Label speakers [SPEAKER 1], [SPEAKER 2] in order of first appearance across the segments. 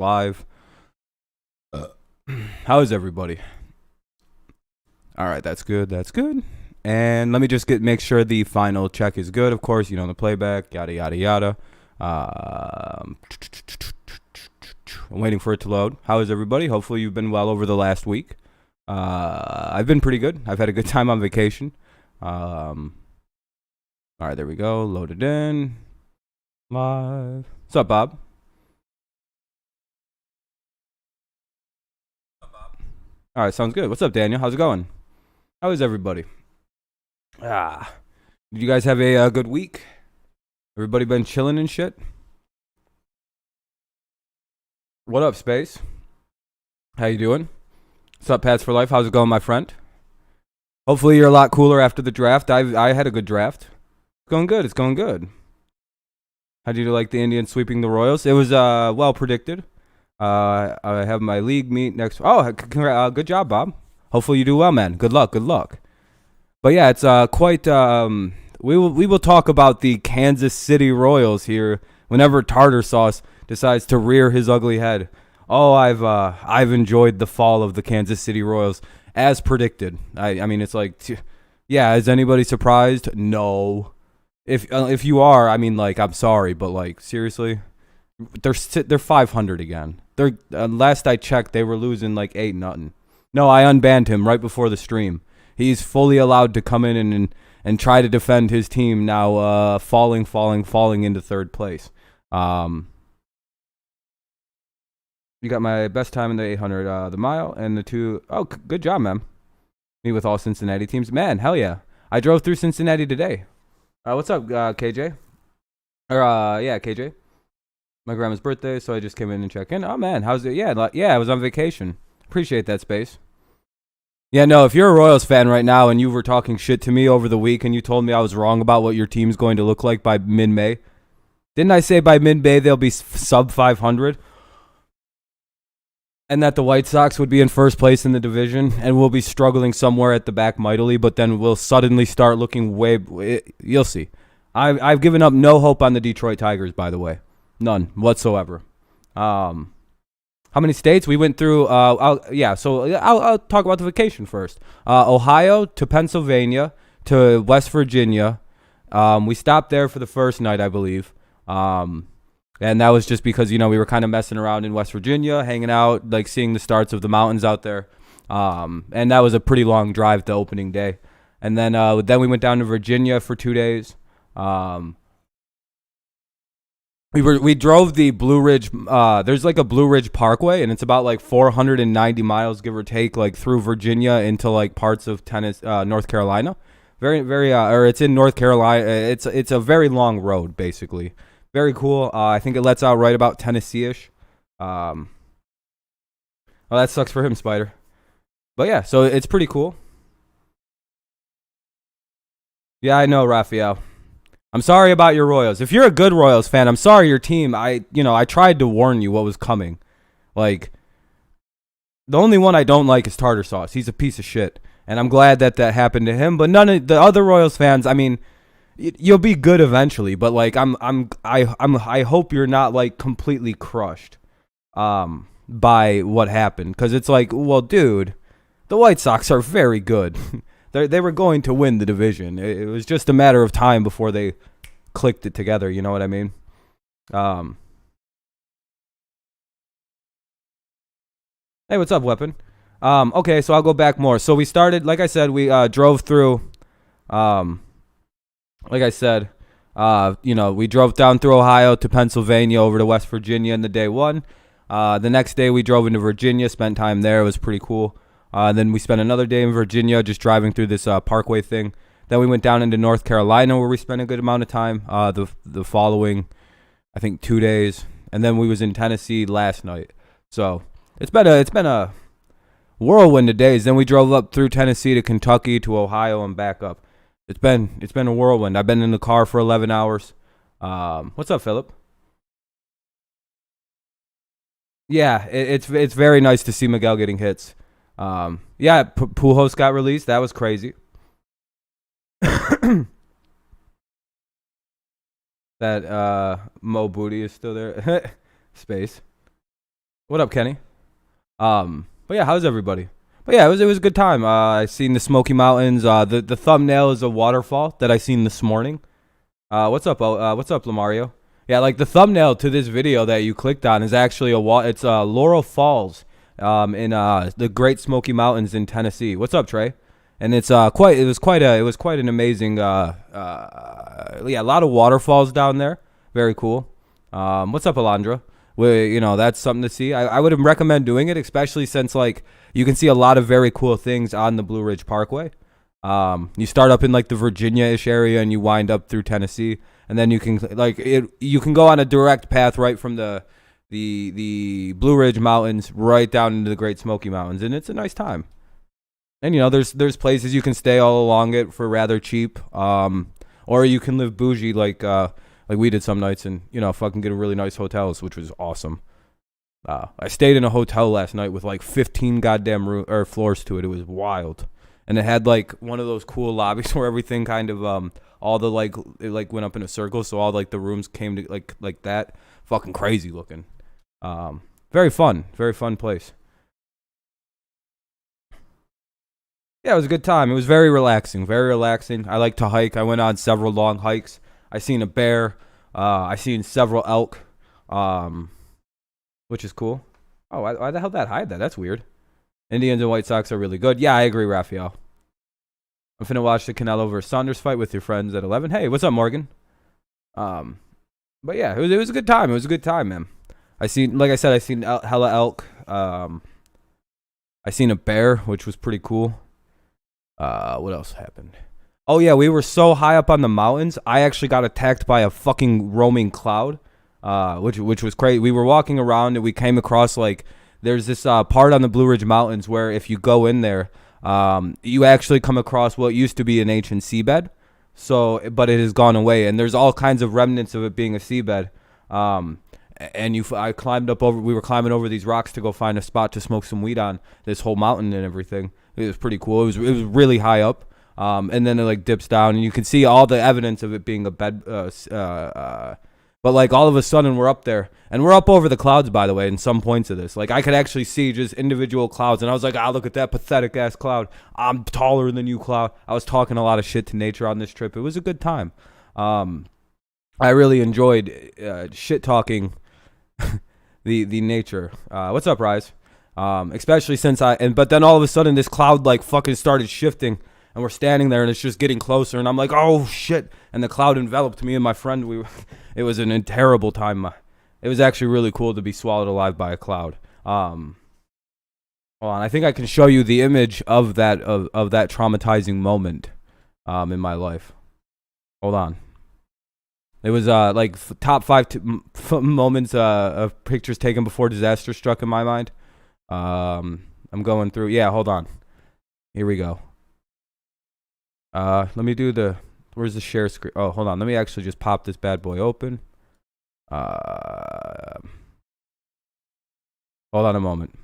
[SPEAKER 1] live. How is everybody? All right, that's good. That's good. And let me just make sure the final check is good. Of course, the playback, yada yada yada. I'm waiting for it to load. How is everybody? Hopefully, you've been well over the last week. I've been pretty good. I've had a good time on vacation. All right, there we go. Loaded in. Live. What's up, Bob? All right, sounds good. What's up, Daniel? How's it going? How is everybody? Did you guys have a good week? Everybody been chilling and shit? What up, Space? How you doing? What's up, Pats for Life? How's it going, my friend? Hopefully you're a lot cooler after the draft. I had a good draft. It's going good. It's going good. How do you like the Indians sweeping the Royals? It was well predicted. I have my league meet next. Oh, good job, Bob. Hopefully you do well, man. Good luck. Good luck. But yeah, it's quite. We will talk about the Kansas City Royals here whenever Tartar Sauce decides to rear his ugly head. Oh, I've enjoyed the fall of the Kansas City Royals as predicted. I mean, it's like, yeah. Is anybody surprised? No. If you are, I mean, like, I'm sorry, but like, seriously, they're 500 again. They're last I checked, they were losing like 8-0. No, I unbanned him right before the stream. He's fully allowed to come in and try to defend his team now, falling into third place. You got my best time in the 800, the mile, and the two. Oh, good job, man. Me with all Cincinnati teams. Man, hell yeah. I drove through Cincinnati today. What's up, KJ? Yeah, KJ. My grandma's birthday, so I just came in and checked in. Oh, man, how's it? Yeah, I was on vacation. Appreciate that, Space. Yeah, no, if you're a Royals fan right now and you were talking shit to me over the week and you told me I was wrong about what your team's going to look like by mid-May, didn't I say by mid-May they'll be sub 500? And that the White Sox would be in first place in the division and we'll be struggling somewhere at the back mightily, but then we'll suddenly start looking you'll see. I've given up no hope on the Detroit Tigers, by the way. None whatsoever. How many states we went through? I'll talk about the vacation first. Ohio to Pennsylvania to West Virginia. We stopped there for the first night, I believe. And that was just because, we were kind of messing around in West Virginia, hanging out, like seeing the starts of the mountains out there. And that was a pretty long drive the opening day. And then we went down to Virginia for 2 days. We drove the Blue Ridge. There's like a Blue Ridge Parkway, and it's about like 490 miles, give or take, like through Virginia into like parts of North Carolina. Or it's in North Carolina. It's a very long road, basically. Very cool. I think it lets out right about Tennessee-ish. Well, that sucks for him, Spider. But yeah, so it's pretty cool. Yeah, I know, Raphael. I'm sorry about your Royals. If you're a good Royals fan, I'm sorry your team. I tried to warn you what was coming. Like, the only one I don't like is Tartar Sauce. He's a piece of shit. And I'm glad that happened to him. But none of the other Royals fans, I mean, you'll be good eventually, but like I hope you're not like completely crushed by what happened, because it's like, well, dude, the White Sox are very good. They were going to win the division. It was just a matter of time before they clicked it together. You know what I mean? Hey, what's up, Weapon? Okay, so I'll go back more. So we started, like I said, we drove through. Like I said, we drove down through Ohio to Pennsylvania over to West Virginia in the day one. The next day we drove into Virginia, spent time there. It was pretty cool. Then we spent another day in Virginia just driving through this parkway thing. Then we went down into North Carolina where we spent a good amount of time the following, I think, 2 days. And then we was in Tennessee last night. So it's been a whirlwind of days. Then we drove up through Tennessee to Kentucky to Ohio and back up. It's been a whirlwind. I've been in the car for 11 hours. What's up, Philip? Yeah, it's very nice to see Miguel getting hits. Yeah, Pujols got released. That was crazy. That Mo Booty is still there. Space. What up, Kenny? But yeah, how's everybody? But yeah, it was a good time. I seen the Smoky Mountains. The thumbnail is a waterfall that I seen this morning. What's up? What's up, Lamario? Yeah, like the thumbnail to this video that you clicked on is actually it's Laurel Falls, in the Great Smoky Mountains in Tennessee. What's up, Trey? And it was quite an amazing yeah, a lot of waterfalls down there. Very cool. What's up, Alondra? That's something to see. I would recommend doing it, especially since like you can see a lot of very cool things on the Blue Ridge Parkway. You start up in like the Virginia-ish area and you wind up through Tennessee, and then you can you can go on a direct path right from the Blue Ridge Mountains right down into the Great Smoky Mountains, and it's a nice time. And there's places you can stay all along it for rather cheap, or you can live bougie like we did some nights, and fucking get a really nice hotels, which was awesome. I stayed in a hotel last night with like 15 goddamn floors to it. It was wild. And it had like one of those cool lobbies where everything kind of all the it went up in a circle, so all like the rooms came to like that. Fucking crazy looking. Very fun place. Yeah, it was a good time. It was very relaxing. I like to hike. I went on several long hikes. I seen a bear. I seen several elk, which is cool. Oh, why the hell did that hide that? That's weird. Indians and White Sox are really good. Yeah, I agree, Raphael. I'm finna watch the Canelo versus Saunders fight with your friends at 11. Hey, what's up, Morgan? But yeah, it was a good time. It was a good time, man. I seen hella elk. I seen a bear, which was pretty cool. What else happened? Oh yeah, we were so high up on the mountains, I actually got attacked by a fucking roaming cloud, which was crazy. We were walking around and we came across there's this part on the Blue Ridge Mountains where if you go in there, you actually come across what used to be an ancient seabed. But it has gone away, and there's all kinds of remnants of it being a seabed. I climbed up over. We were climbing over these rocks to go find a spot to smoke some weed on this whole mountain and everything. It was pretty cool. It was really high up. And then it dips down, and you can see all the evidence of it being a bed. But all of a sudden we're up there, and we're up over the clouds, by the way, in some points of this. I could actually see just individual clouds, and I was like, look at that pathetic ass cloud. I'm taller than you, cloud. I was talking a lot of shit to nature on this trip. It was a good time. I really enjoyed shit talking the nature. What's up, Rise? Especially since but then all of a sudden this cloud fucking started shifting. And we're standing there, and it's just getting closer, and I'm like, oh, shit. And the cloud enveloped me and my friend. It was a terrible time. It was actually really cool to be swallowed alive by a cloud. Hold on. I think I can show you the image of that of that traumatizing moment in my life. Hold on. It was top 5 moments of pictures taken before disaster struck in my mind. I'm going through. Yeah, hold on. Here we go. Let me do where's the share screen? Oh, hold on. Let me actually just pop this bad boy open. Hold on a moment.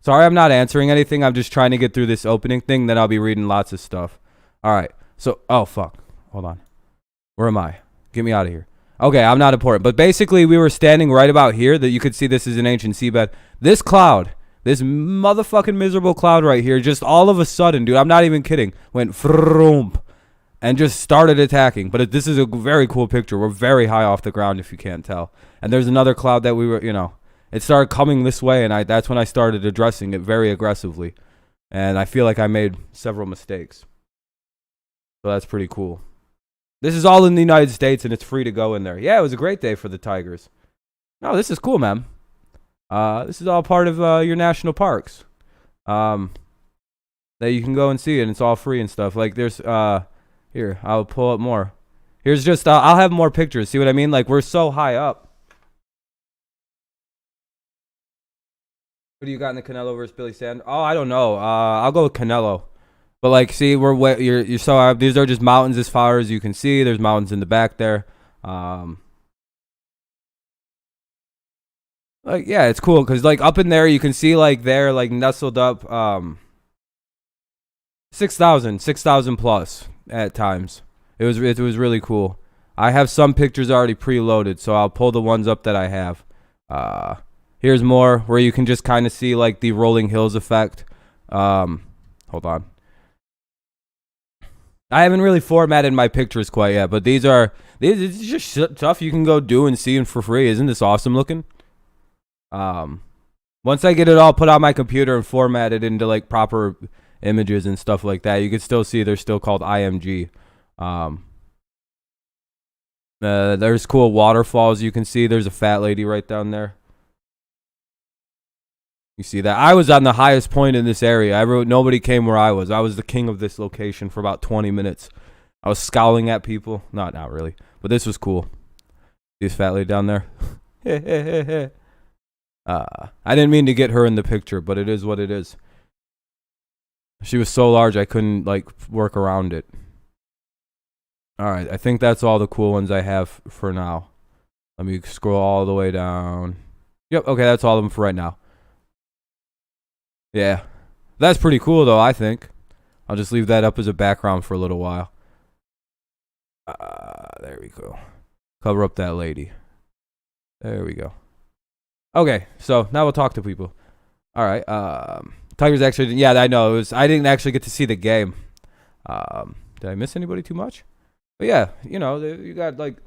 [SPEAKER 1] Sorry, I'm not answering anything. I'm just trying to get through this opening thing. Then I'll be reading lots of stuff. All right. So, oh, fuck. Hold on. Where am I? Get me out of here. Okay, I'm not important. But basically, we were standing right about here that you could see this is an ancient seabed. This cloud, this motherfucking miserable cloud right here, just all of a sudden, dude, I'm not even kidding, went vroom and just started attacking. But this is a very cool picture. We're very high off the ground, if you can't tell. And there's another cloud that we were, it started coming this way, and that's when I started addressing it very aggressively. And I feel like I made several mistakes. So that's pretty cool. This is all in the United States, and it's free to go in there. Yeah, it was a great day for the Tigers. No, this is cool, man. This is all part of your national parks that you can go and see, and it's all free and stuff. There's here, I'll pull up more. Here's just I'll have more pictures. See what I mean? We're so high up. What do you got in the Canelo versus Billy Sanders? Oh, I don't know. I'll go with Canelo. But see, you're so high. These are just mountains as far as you can see. There's mountains in the back there. Yeah, it's cool because up in there you can see they're nestled up 6,000 plus at times. It was really cool. I have some pictures already preloaded, so I'll pull the ones up that I have. Here's more where you can just kind of see like the rolling hills effect. Hold on. I haven't really formatted my pictures quite yet, but these is just stuff you can go do and see for free. Isn't this awesome looking? Once I get it all put on my computer and formatted into like proper images and stuff like that, you can still see they're still called IMG. There's cool waterfalls you can see. There's a fat lady right down there. You see that? I was on the highest point in this area. Nobody came where I was. I was the king of this location for about 20 minutes. I was scowling at people. Not really. But this was cool. See this fat lady down there? I didn't mean to get her in the picture, but it is what it is. She was so large I couldn't like work around it. All right, I think that's all the cool ones I have for now. Let me scroll all the way down. Yep, okay, that's all of them for right now. Yeah, that's pretty cool though, I think. I'll just leave that up as a background for a little while. There we go. Cover up that lady. There we go. Okay, so now we'll talk to people. All right, Tigers actually, yeah, I know. I didn't actually get to see the game. Did I miss anybody too much? But yeah, you know, you got like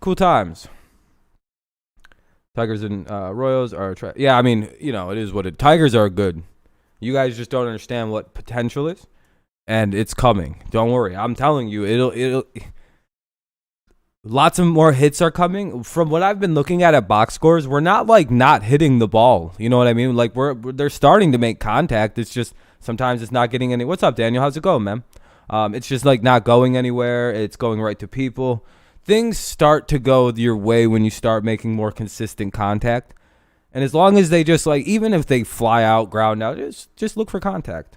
[SPEAKER 1] cool times. Tigers and Royals are, yeah, I mean, you know, it is what it. Tigers are good. You guys just don't understand what potential is, and it's coming. Don't worry, I'm telling you, it'll. Lots of more hits are coming. From what I've been looking at box scores, we're not like not hitting the ball. You know what I mean? Like they're starting to make contact. It's just sometimes it's not getting any. What's up, Daniel? How's it going, man? It's just like not going anywhere. It's going right to people. Things start to go your way when you start making more consistent contact. And as long as they just like, even if they fly out, ground out, just look for contact.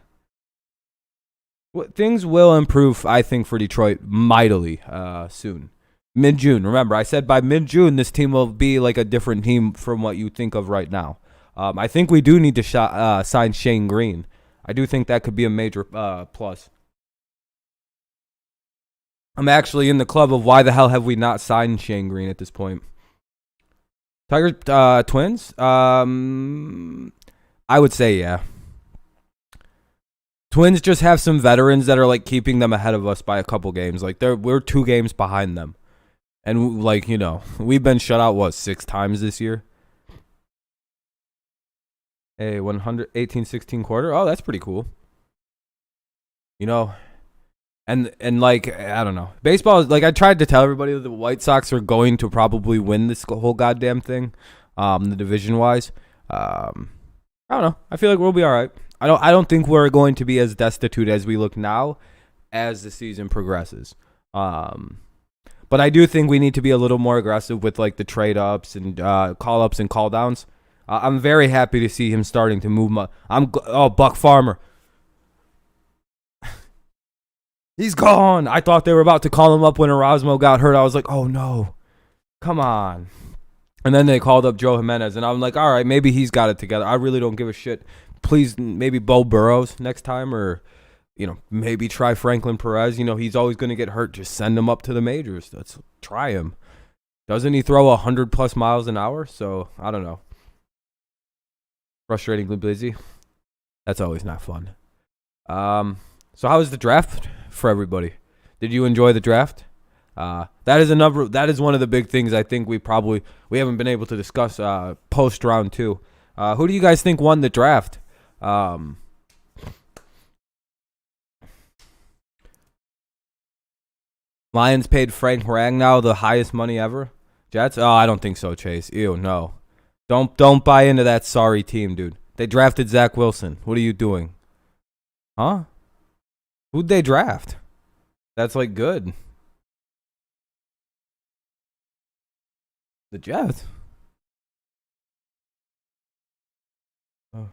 [SPEAKER 1] Things will improve, I think, for Detroit mightily soon. Mid-June. Remember, I said by mid-June, this team will be like a different team from what you think of right now. I think we do need to sign Shane Green. I do think that could be a major plus. I'm actually in the club of why the hell have we not signed Shane Green at this point. Tigers, Twins? I would say yeah. Twins just have some veterans that are like keeping them ahead of us by a couple games. Like we're 2 games behind them. And like, you know, we've been shut out 6 times this year. A 118-16 quarter. Oh, that's pretty cool. You know, and like, I don't know. Baseball is like, I tried to tell everybody that the White Sox are going to probably win this whole goddamn thing, the division wise. I don't know. I feel like we'll be all right. I don't think we're going to be as destitute as we look now as the season progresses. But I do think we need to be a little more aggressive with like the trade ups and call ups and call downs. I'm very happy to see him starting to move. Buck Farmer. He's gone. I thought they were about to call him up when Erasmo got hurt. I was like, oh no, come on. And then they called up Joe Jimenez, and I'm like, all right, maybe he's got it together. I really don't give a shit. Please, maybe Bo Burrows next time, or you know, maybe try Franklin Perez. You know, he's always going to get hurt. Just send him up to the majors. Let's try him. Doesn't he throw 100+ miles an hour? So I don't know. Frustratingly busy. That's always not fun. So how was the draft for everybody? Did you enjoy the draft? That is one of the big things I think we haven't been able to discuss post round 2. Who do you guys think won the draft? Lions paid Frank Ragnow the highest money ever. Jets? Oh, I don't think so, Chase. Ew, no. Don't buy into that sorry team, dude. They drafted Zach Wilson. What are you doing? Huh? Who'd they draft? That's like good. The Jets. Oh.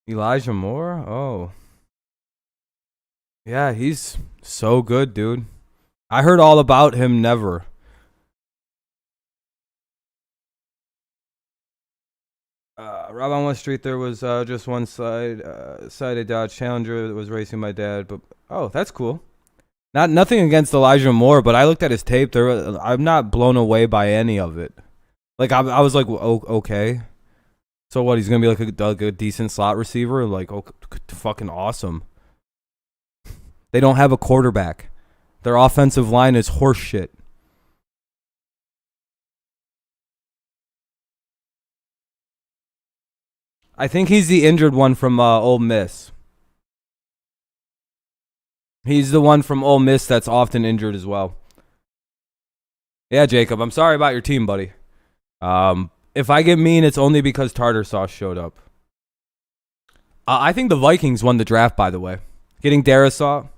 [SPEAKER 1] Elijah Moore? Oh. Yeah, he's so good, dude. I heard all about him never. Rob on West Street, there was just one sided Dodge Challenger that was racing my dad. But oh, that's cool. Nothing against Elijah Moore, but I looked at his tape. I'm not blown away by any of it. Like I was like, oh, okay. So what? He's gonna be like a decent slot receiver? Like, oh, fucking awesome. They don't have a quarterback. Their offensive line is horse shit. I think he's the injured one from Ole Miss. He's the one from Ole Miss that's often injured as well. Yeah, Jacob, I'm sorry about your team, buddy. If I get mean, it's only because Tartar Sauce showed up. I think the Vikings won the draft, by the way. Getting Darisaw.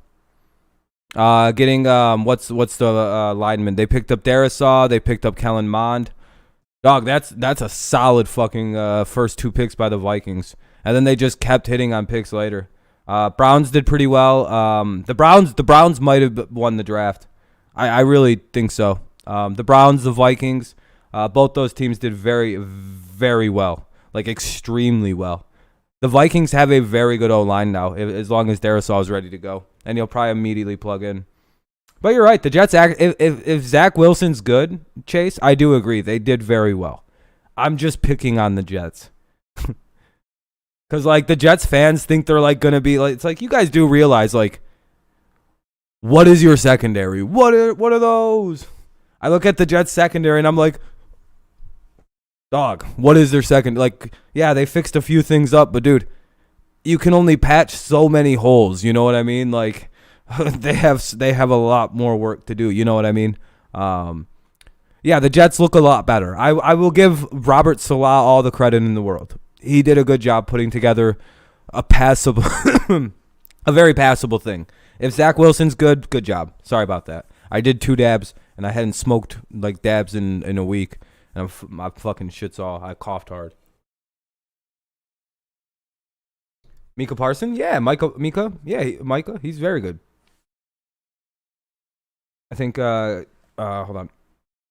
[SPEAKER 1] Getting what's the lineman? They picked up Darisaw. They picked up Kellen Mond. Dog, that's a solid fucking first 2 picks by the Vikings, and then they just kept hitting on picks later. Browns did pretty well. The Browns might have won the draft. I really think so. The Browns, the Vikings, both those teams did very, very well, like extremely well. The Vikings have a very good O-line now, as long as Darisaw is ready to go, and he'll probably immediately plug in. But you're right. The Jets, if Zach Wilson's good, Chase, I do agree. They did very well. I'm just picking on the Jets. Because, like, the Jets fans think they're, like, going to be, like, it's like, you guys do realize, like, what is your secondary? What are those? I look at the Jets secondary, and I'm like, dog, what is their second? Like, yeah, they fixed a few things up, but, dude, you can only patch so many holes. You know what I mean? Like, they have a lot more work to do. You know what I mean? Yeah, the Jets look a lot better. I will give Robert Salah all the credit in the world. He did a good job putting together a passable, a very passable thing. If Zach Wilson's good job. Sorry about that. I did 2 dabs, and I hadn't smoked like dabs in a week, and my fucking shit's all. I coughed hard. Micah Parson? Yeah, Micah. Yeah, Micah. He's very good. I think, hold on.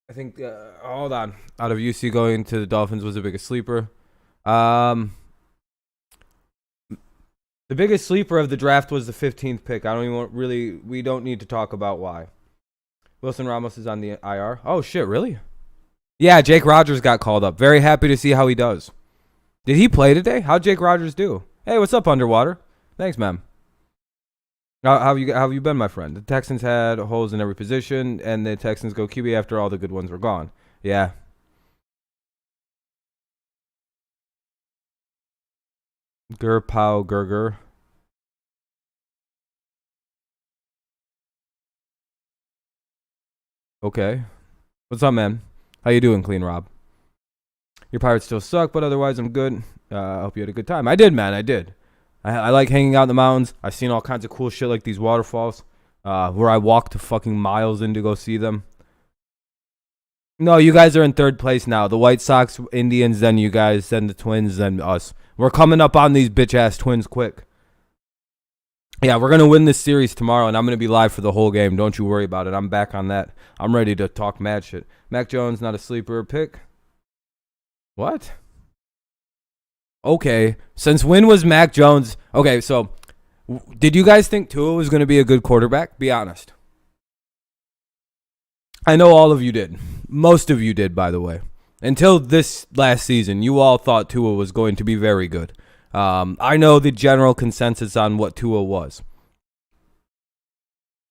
[SPEAKER 1] I think, hold on. Out of UC going to the Dolphins was the biggest sleeper. The biggest sleeper of the draft was the 15th pick. We don't need to talk about why. Wilson Ramos is on the IR. Oh, shit, really? Yeah, Jake Rogers got called up. Very happy to see how he does. Did he play today? How'd Jake Rogers do? Hey, what's up, Underwater? Thanks, man. How have you been, my friend? The Texans had holes in every position, and the Texans go QB after all the good ones were gone. Yeah. Gerpow Gerger. Okay. What's up, man? How you doing, Clean Rob? Your Pirates still suck, but otherwise I'm good. I hope you had a good time. I did, man. I did. I like hanging out in the mountains. I've seen all kinds of cool shit like these waterfalls where I walked fucking miles in to go see them. No, you guys are in 3rd place now. The White Sox, Indians, then you guys, then the Twins, then us. We're coming up on these bitch-ass Twins quick. Yeah, we're going to win this series tomorrow, and I'm going to be live for the whole game. Don't you worry about it. I'm back on that. I'm ready to talk mad shit. Mac Jones, not a sleeper pick. What? Okay, since when was Mac Jones? Okay, so did you guys think Tua was going to be a good quarterback? Be honest. I know all of you did. Most of you did, by the way. Until this last season, you all thought Tua was going to be very good. I know the general consensus on what Tua was.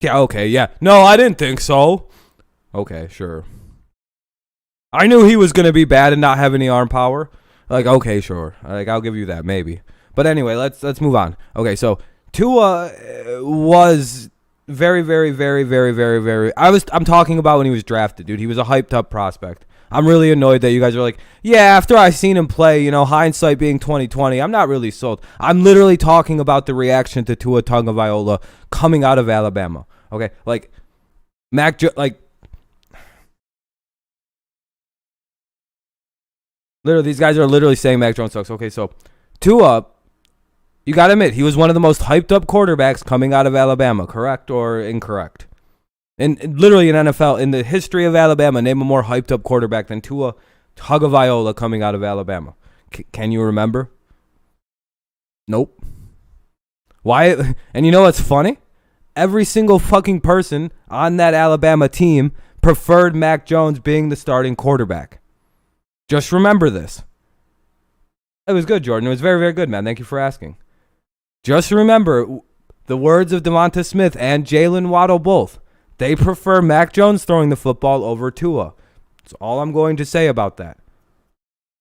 [SPEAKER 1] Yeah, okay, yeah. No, I didn't think so. Okay, sure. I knew he was going to be bad and not have any arm power. Like, okay, sure. Like, I'll give you that, maybe. But anyway, let's move on. Okay, so Tua was very, very, very, very, very, very. I'm talking about when he was drafted, dude. He was a hyped up prospect. I'm really annoyed that you guys are like, yeah, after I seen him play, hindsight being 2020, I'm not really sold. I'm literally talking about the reaction to Tua Tagovailoa coming out of Alabama. Okay, like literally, these guys are literally saying Mac Jones sucks. Okay, so Tua, you got to admit, he was one of the most hyped up quarterbacks coming out of Alabama, correct or incorrect? And literally in NFL, in the history of Alabama, name a more hyped up quarterback than Tua Tagovailoa coming out of Alabama. Can you remember? Nope. Why? And you know what's funny? Every single fucking person on that Alabama team preferred Mac Jones being the starting quarterback. Just remember this. It was good, Jordan. It was very, very good, man. Thank you for asking. Just remember the words of DeVonta Smith and Jalen Waddle both. They prefer Mac Jones throwing the football over Tua. That's all I'm going to say about that.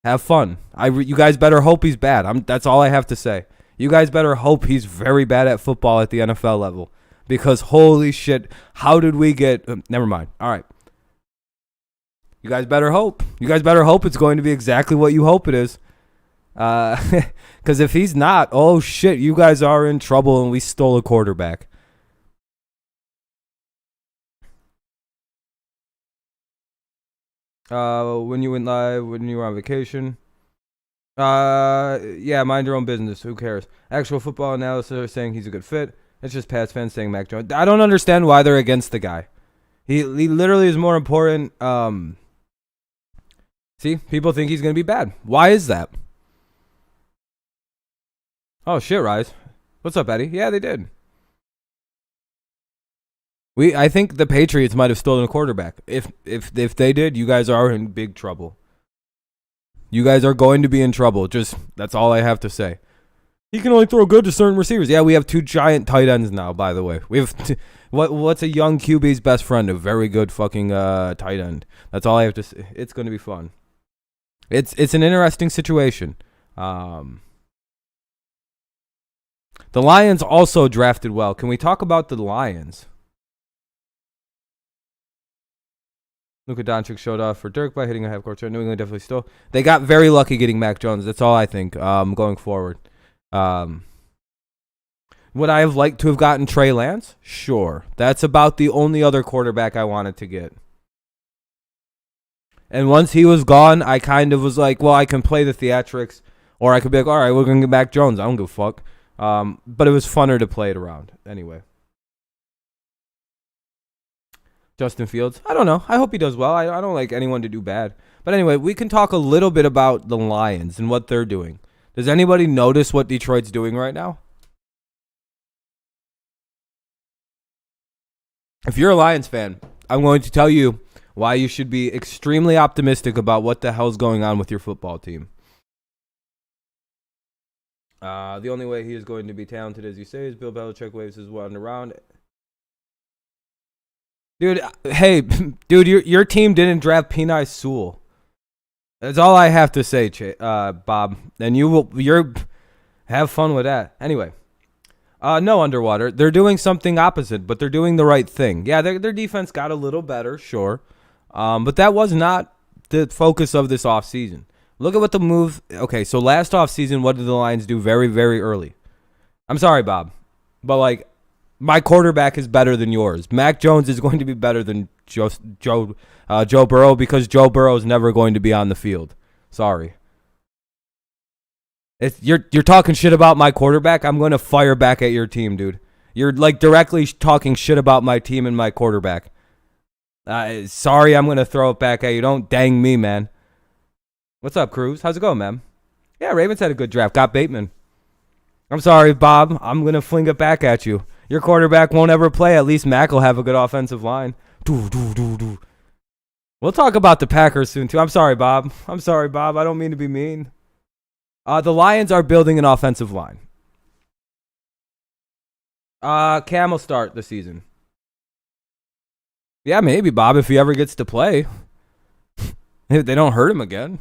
[SPEAKER 1] Have fun. You guys better hope he's bad. That's all I have to say. You guys better hope he's very bad at football at the NFL level. Because holy shit, how did we get... never mind. All right. You guys better hope. You guys better hope it's going to be exactly what you hope it is. Because if he's not, oh shit, you guys are in trouble and we stole a quarterback. When you went live, when you were on vacation. Yeah, mind your own business. Who cares? Actual football analysis are saying he's a good fit. It's just Pats fans saying Mac Jones. I don't understand why they're against the guy. He literally is more important. See, people think he's going to be bad. Why is that? Oh, shit, Rise. What's up, Eddie? Yeah, they did. I think the Patriots might have stolen a quarterback. If they did, you guys are in big trouble. You guys are going to be in trouble. Just that's all I have to say. He can only throw good to certain receivers. Yeah, we have 2 giant tight ends now, by the way. We have what's a young QB's best friend? A very good fucking tight end. That's all I have to say. It's going to be fun. It's an interesting situation. The Lions also drafted well. Can we talk about the Lions? Luka Doncic showed off for Dirk by hitting a half-court shot. New England definitely stole. They got very lucky getting Mac Jones. That's all I think going forward. Would I have liked to have gotten Trey Lance? Sure. That's about the only other quarterback I wanted to get. And once he was gone, I kind of was like, well, I can play the theatrics, or I could be like, all right, we're going to get Mac Jones. I don't give a fuck. But it was funner to play it around. Anyway. Justin Fields. I don't know. I hope he does well. I don't like anyone to do bad. But anyway, we can talk a little bit about the Lions and what they're doing. Does anybody notice what Detroit's doing right now? If you're a Lions fan, I'm going to tell you why you should be extremely optimistic about what the hell's going on with your football team. The only way he is going to be talented, as you say, is Bill Belichick waves his wand around. Dude, hey, dude, your team didn't draft Penei Sewell. That's all I have to say, Bob. And you're have fun with that. Anyway, no Underwater. They're doing something opposite, but they're doing the right thing. Yeah, their defense got a little better, sure, but that was not the focus of this offseason. Look at what the move. Okay, so last offseason, what did the Lions do very, very early? I'm sorry, Bob, but like my quarterback is better than yours. Mac Jones is going to be better than Joe Burrow because Joe Burrow is never going to be on the field. Sorry. You're talking shit about my quarterback. I'm going to fire back at your team, dude. You're like directly talking shit about my team and my quarterback. Sorry, I'm going to throw it back at you. Don't dang me, man. What's up, Cruz? How's it going, man? Yeah, Ravens had a good draft. Got Bateman. I'm sorry, Bob. I'm going to fling it back at you. Your quarterback won't ever play. At least Mac will have a good offensive line. We'll talk about the Packers soon, too. I'm sorry, Bob. I don't mean to be mean. The Lions are building an offensive line. Cam will start the season. Yeah, maybe, Bob, if he ever gets to play. If they don't hurt him again.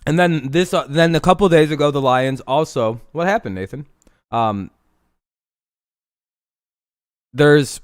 [SPEAKER 1] And then then a couple days ago, the Lions also. What happened, Nathan? There's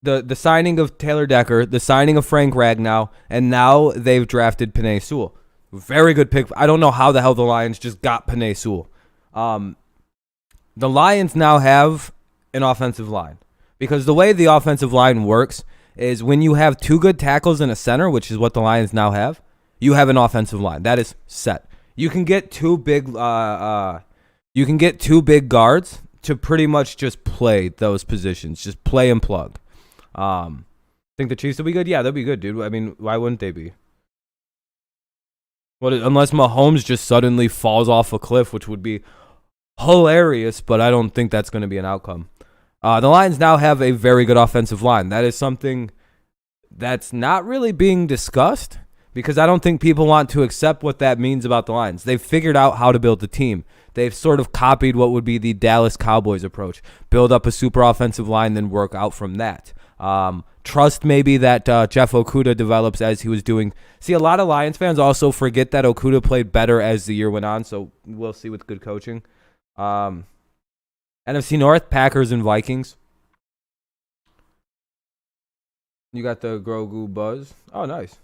[SPEAKER 1] the signing of Taylor Decker, the signing of Frank Ragnow, and now they've drafted Penei Sewell. Very good pick. I don't know how the hell the Lions just got Penei Sewell. The Lions now have an offensive line because the way the offensive line works is when you have 2 good tackles and a center, which is what the Lions now have. You have an offensive line that is set. You can get 2 big guards to pretty much just play those positions, just play and plug. Think the Chiefs will be good? Yeah, they'll be good, dude. I mean, why wouldn't they be? Unless Mahomes just suddenly falls off a cliff, which would be hilarious, but I don't think that's going to be an outcome. The Lions now have a very good offensive line. That is something that's not really being discussed because I don't think people want to accept what that means about the Lions. They've figured out how to build a team. They've sort of copied what would be the Dallas Cowboys approach. Build up a super offensive line, then work out from that. Trust maybe that Jeff Okudah develops as he was doing. See, a lot of Lions fans also forget that Okudah played better as the year went on, so we'll see with good coaching. NFC North, Packers and Vikings. You got the Grogu Buzz. Oh, nice.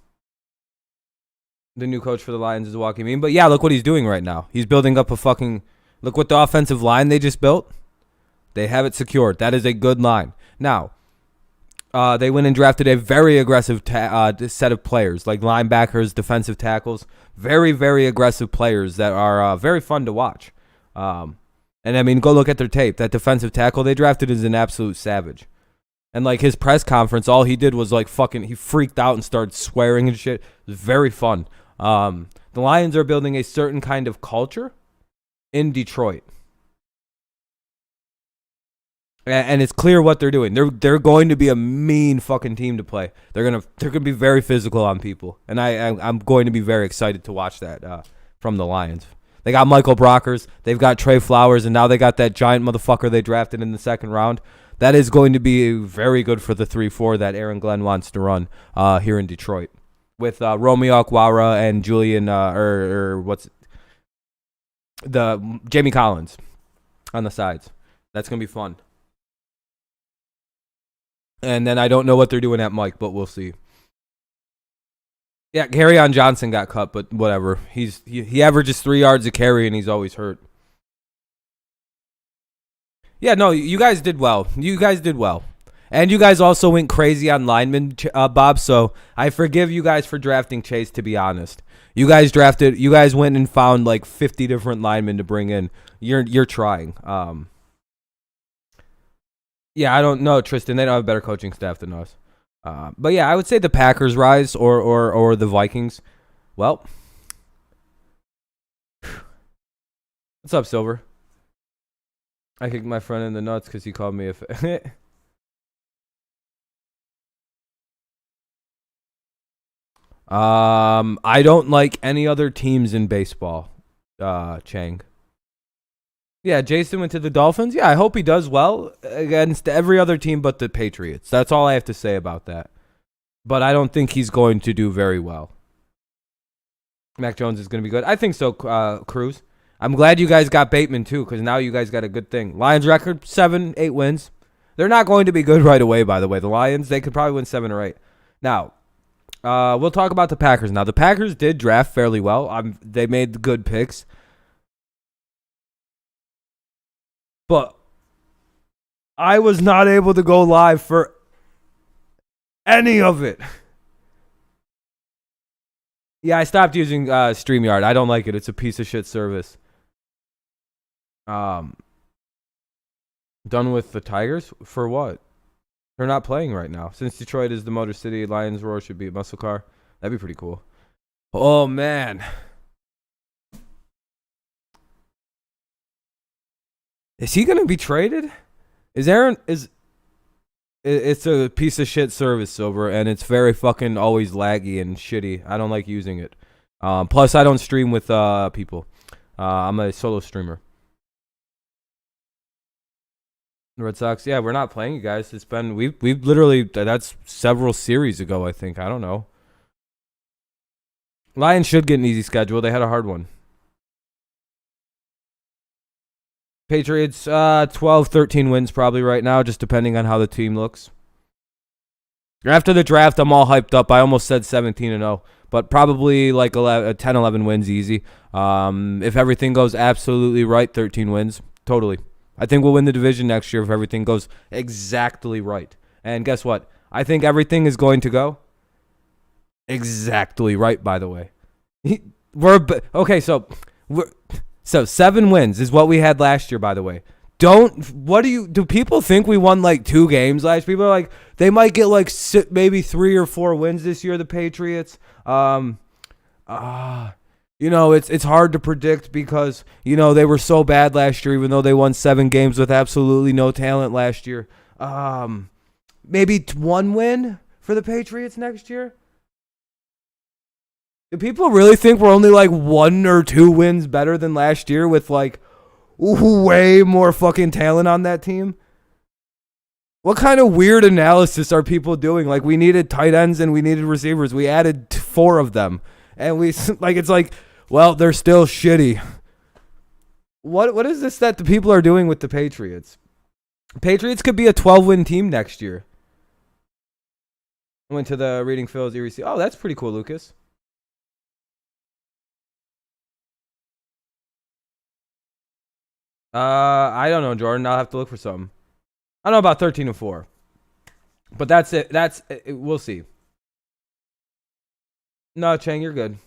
[SPEAKER 1] The new coach for the Lions is Joaquin Mean. But yeah, look what he's doing right now. He's building up a fucking... Look what the offensive line they just built. They have it secured. That is a good line. Now, they went and drafted a very aggressive set of players, like linebackers, defensive tackles. Very, very aggressive players that are very fun to watch. And I mean, go look at their tape. That defensive tackle they drafted is an absolute savage. And like his press conference, all he did was like he freaked out and started swearing and shit. It was very fun. The Lions are building a certain kind of culture in Detroit. And it's clear what they're doing. They're going to be a mean fucking team to play. They're gonna be very physical on people, and I'm going to be very excited to watch that from the Lions. They got Michael Brockers, they've got Trey Flowers, and now they got that giant motherfucker they drafted in the second round. That is going to be very good for the 3-4 that Aaron Glenn wants to run here in Detroit with Romeo Okwara and Julian Jamie Collins on the sides. That's gonna be fun. And then I don't know what they're doing at Mike, but we'll see. Yeah, Kerryon Johnson got cut, but whatever. He averages 3 yards a carry, and he's always hurt. Yeah, no, you guys did well. And you guys also went crazy on linemen, Bob, so I forgive you guys for drafting Chase, to be honest. You guys went and found like 50 different linemen to bring in. You're trying. Yeah, I don't know, Tristan. They don't have a better coaching staff than us. But yeah, I would say the Packers rise or the Vikings. Well, what's up, Silver? I kicked my friend in the nuts because he called me a I don't like any other teams in baseball, Chang. Yeah, Jason went to the Dolphins. Yeah, I hope he does well against every other team but the Patriots. That's all I have to say about that. But I don't think he's going to do very well. Mac Jones is going to be good. I think so, Cruz. I'm glad you guys got Bateman, too, because now you guys got a good thing. Lions record, 7-8 wins. They're not going to be good right away, by the way. The Lions, they could probably win 7 or 8. Now, we'll talk about the Packers now. The Packers did draft fairly well. They made good picks. But I was not able to go live for any of it. Yeah, I stopped using StreamYard. I don't like it. It's a piece of shit service. Done with the Tigers? For what? They're not playing right now. Since Detroit is the Motor City, Lions Roar should be a muscle car. That'd be pretty cool. Oh, man. Is he going to be traded? It's a piece of shit service, Silver, and it's very fucking always laggy and shitty. I don't like using it. Plus, I don't stream with people. I'm a solo streamer. The Red Sox, yeah, we're not playing you guys. It's been we've literally, that's several series ago, I think. I don't know. Lions should get an easy schedule. They had a hard one. Patriots, 12, 13 wins probably right now, just depending on how the team looks. After the draft, I'm all hyped up. I almost said 17-0, but probably like 10, 11 wins easy. If everything goes absolutely right, 13 wins. Totally. I think we'll win the division next year if everything goes exactly right. And guess what? I think everything is going to go exactly right, by the way. So 7 wins is what we had last year, by the way. Do people think we won like 2 games last? People are like, they might get like maybe 3 or 4 wins this year, the Patriots. It's hard to predict because, they were so bad last year, even though they won 7 games with absolutely no talent last year. Maybe 1 win for the Patriots next year. Do people really think we're only like 1 or 2 wins better than last year with like way more fucking talent on that team? What kind of weird analysis are people doing? Like, we needed tight ends and we needed receivers. We added 4 of them. And it's like, well, they're still shitty. What is this that the people are doing with the Patriots? Patriots could be a 12-win team next year. I went to the Reading Phil's Erie. Oh, that's pretty cool, Lucas. I don't know, Jordan. I'll have to look for something. I don't know about 13-4. But that's it. We'll see. No, Chang, you're good.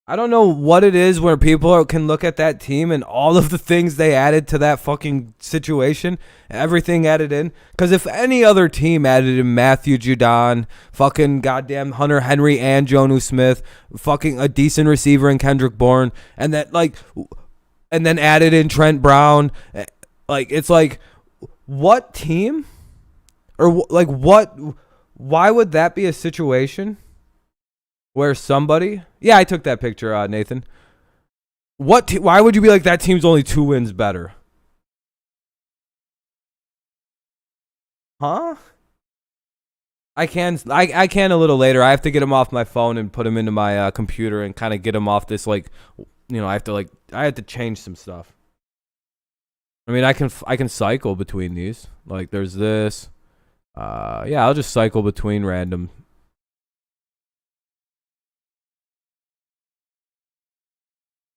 [SPEAKER 1] I don't know what it is where people can look at that team and all of the things they added to that fucking situation, everything added in. Because if any other team added in Matthew Judon, fucking goddamn Hunter Henry and Jonnu Smith, fucking a decent receiver in Kendrick Bourne, and then added in Trent Brown, like, it's like, what team? Or like what? Why would that be a situation where somebody... Yeah, I took that picture, Nathan. Why would you be like, that team's only 2 wins better? Huh? I can a little later. I have to get them off my phone and put them into my computer and kind of get them off this, like, I have to change some stuff. I mean, I can cycle between these. Like, there's this. Yeah, I'll just cycle between random.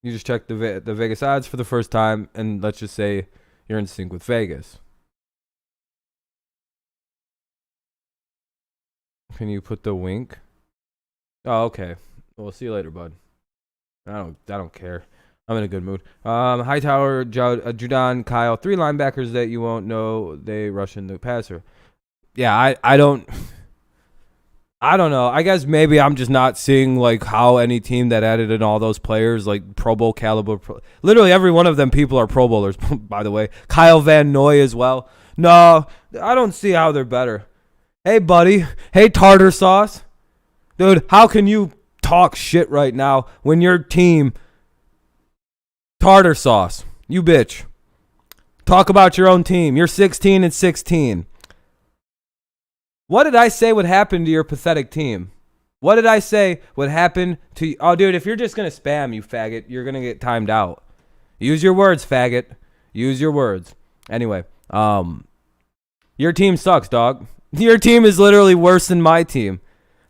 [SPEAKER 1] You just check the Vegas odds for the first time, and let's just say you're in sync with Vegas. Can you put the wink? Oh, okay. Well, see you later, bud. I don't care. I'm in a good mood. Hightower, Judon, Kyle, 3 linebackers that you won't know they rush in the passer. Yeah, I don't know. I guess maybe I'm just not seeing like how any team that added in all those players, like Pro Bowl caliber, literally every one of them people are Pro Bowlers, by the way. Kyle Van Noy as well. No, I don't see how they're better. Hey, buddy. Hey, tartar sauce. Dude, how can you talk shit right now when your team... Tartar sauce. You bitch. Talk about your own team. You're 16-16. What did I say would happen to your pathetic team? What did I say would happen to you? Oh, dude, if you're just going to spam, you faggot, you're going to get timed out. Use your words, faggot. Use your words. Anyway, your team sucks, dog. Your team is literally worse than my team.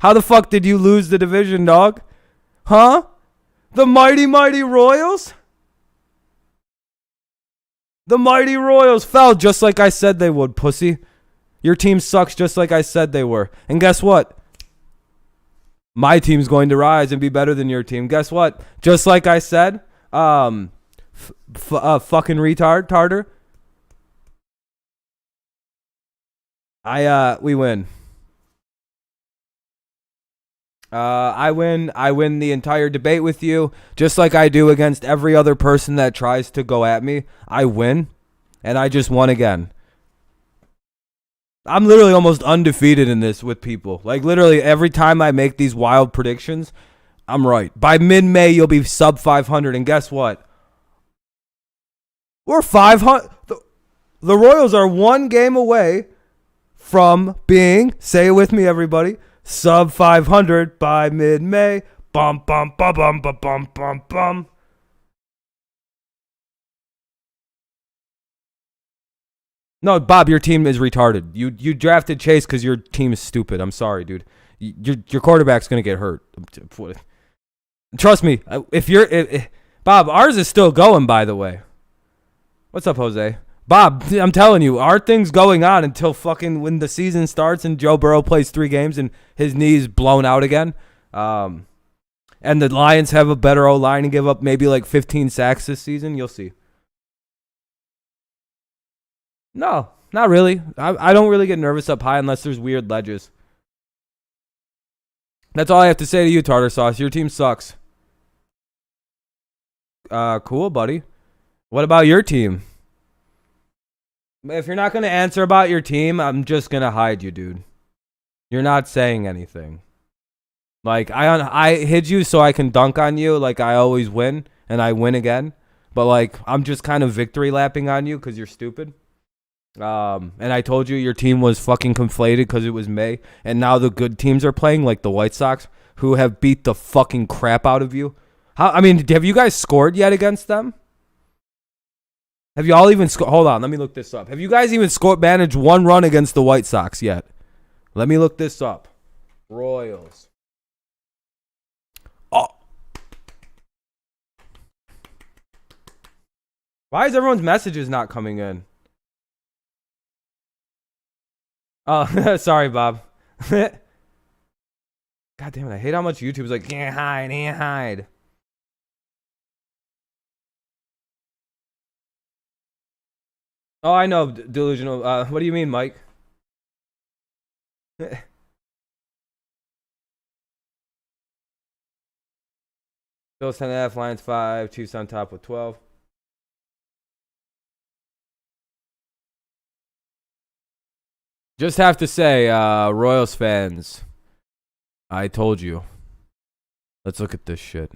[SPEAKER 1] How the fuck did you lose the division, dog? Huh? The mighty, mighty Royals? The mighty Royals fell just like I said they would, pussy. Your team sucks just like I said they were. And guess what? My team's going to rise and be better than your team. Guess what? Just like I said, fucking retard, tartar. We win. I win the entire debate with you, just like I do against every other person that tries to go at me. I win, and I just won again. I'm literally almost undefeated in this with people. Like, literally, every time I make these wild predictions, I'm right. By mid-May, you'll be sub 500, and guess what? We're 500. The Royals are 1 game away from being, say it with me, everybody, sub 500 by mid-May. Bum, bum, bum, bum, bum, bum, bum, bum. No, Bob, your team is retarded. You drafted Chase because your team is stupid. I'm sorry, dude. Your quarterback's gonna get hurt. Trust me. Bob, ours is still going. By the way, what's up, Jose? Bob, I'm telling you, our thing's going on until fucking when the season starts and Joe Burrow plays 3 games and his knee's blown out again. And the Lions have a better O-line and give up maybe like 15 sacks this season. You'll see. No, not really. I don't really get nervous up high unless there's weird ledges. That's all I have to say to you, Tartar Sauce. Your team sucks. Cool, buddy. What about your team? If you're not going to answer about your team, I'm just going to hide you, dude. You're not saying anything. Like, I hid you so I can dunk on you like I always win, and I win again. But, like, I'm just kind of victory lapping on you because you're stupid. And I told you your team was fucking conflated because it was May, and now the good teams are playing, like the White Sox, who have beat the fucking crap out of you. I mean, have you guys scored yet against them? Have you all even scored? Hold on, let me look this up. Have you guys even managed one run against the White Sox yet? Let me look this up. Royals. Oh. Why is everyone's messages not coming in? Oh, sorry, Bob. God damn it, I hate how much YouTube's like, can't hide. Oh, I know, delusional. What do you mean, Mike? Bills 10.5, Lions 5, Chiefs on top with 12. Just have to say, Royals fans, I told you. Let's look at this shit.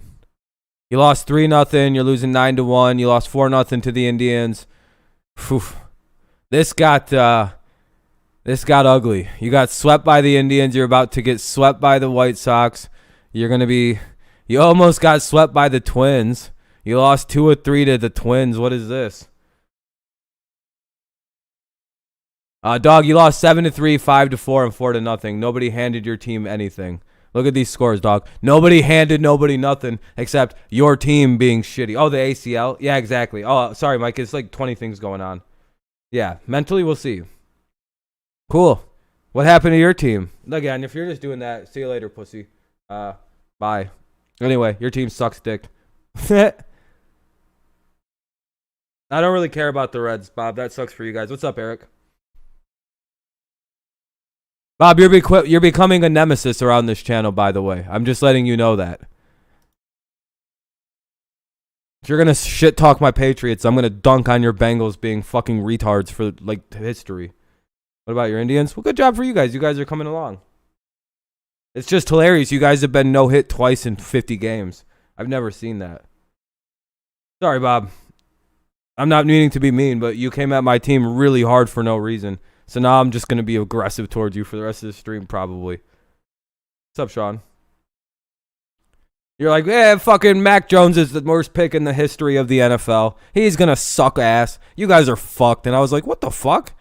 [SPEAKER 1] You lost 3-0. You're losing 9-1. You lost 4-0 to the Indians. Whew. This got ugly. You got swept by the Indians. You're about to get swept by the White Sox. You almost got swept by the Twins. You lost 2 or 3 to the Twins. What is this? Dog, you lost 7-3, 5-4, and 4-0. Nobody handed your team anything. Look at these scores, dog. Nobody handed nobody nothing except your team being shitty. Oh, the ACL? Yeah, exactly. Oh, sorry, Mike. It's like 20 things going on. Yeah, mentally, we'll see. Cool. What happened to your team? Again, if you're just doing that, see you later, pussy. Bye. Anyway, your team sucks dick. I don't really care about the Reds, Bob. That sucks for you guys. What's up, Eric? Bob, you're becoming a nemesis around this channel, by the way. I'm just letting you know that. If you're going to shit talk my Patriots, I'm going to dunk on your Bengals being fucking retards for, like, history. What about your Indians? Well, good job for you guys. You guys are coming along. It's just hilarious. You guys have been no-hit twice in 50 games. I've never seen that. Sorry, Bob. I'm not meaning to be mean, but you came at my team really hard for no reason. So now I'm just going to be aggressive towards you for the rest of the stream, probably. What's up, Sean? You're like, fucking Mac Jones is the worst pick in the history of the NFL. He's going to suck ass. You guys are fucked. And I was like, what the fuck?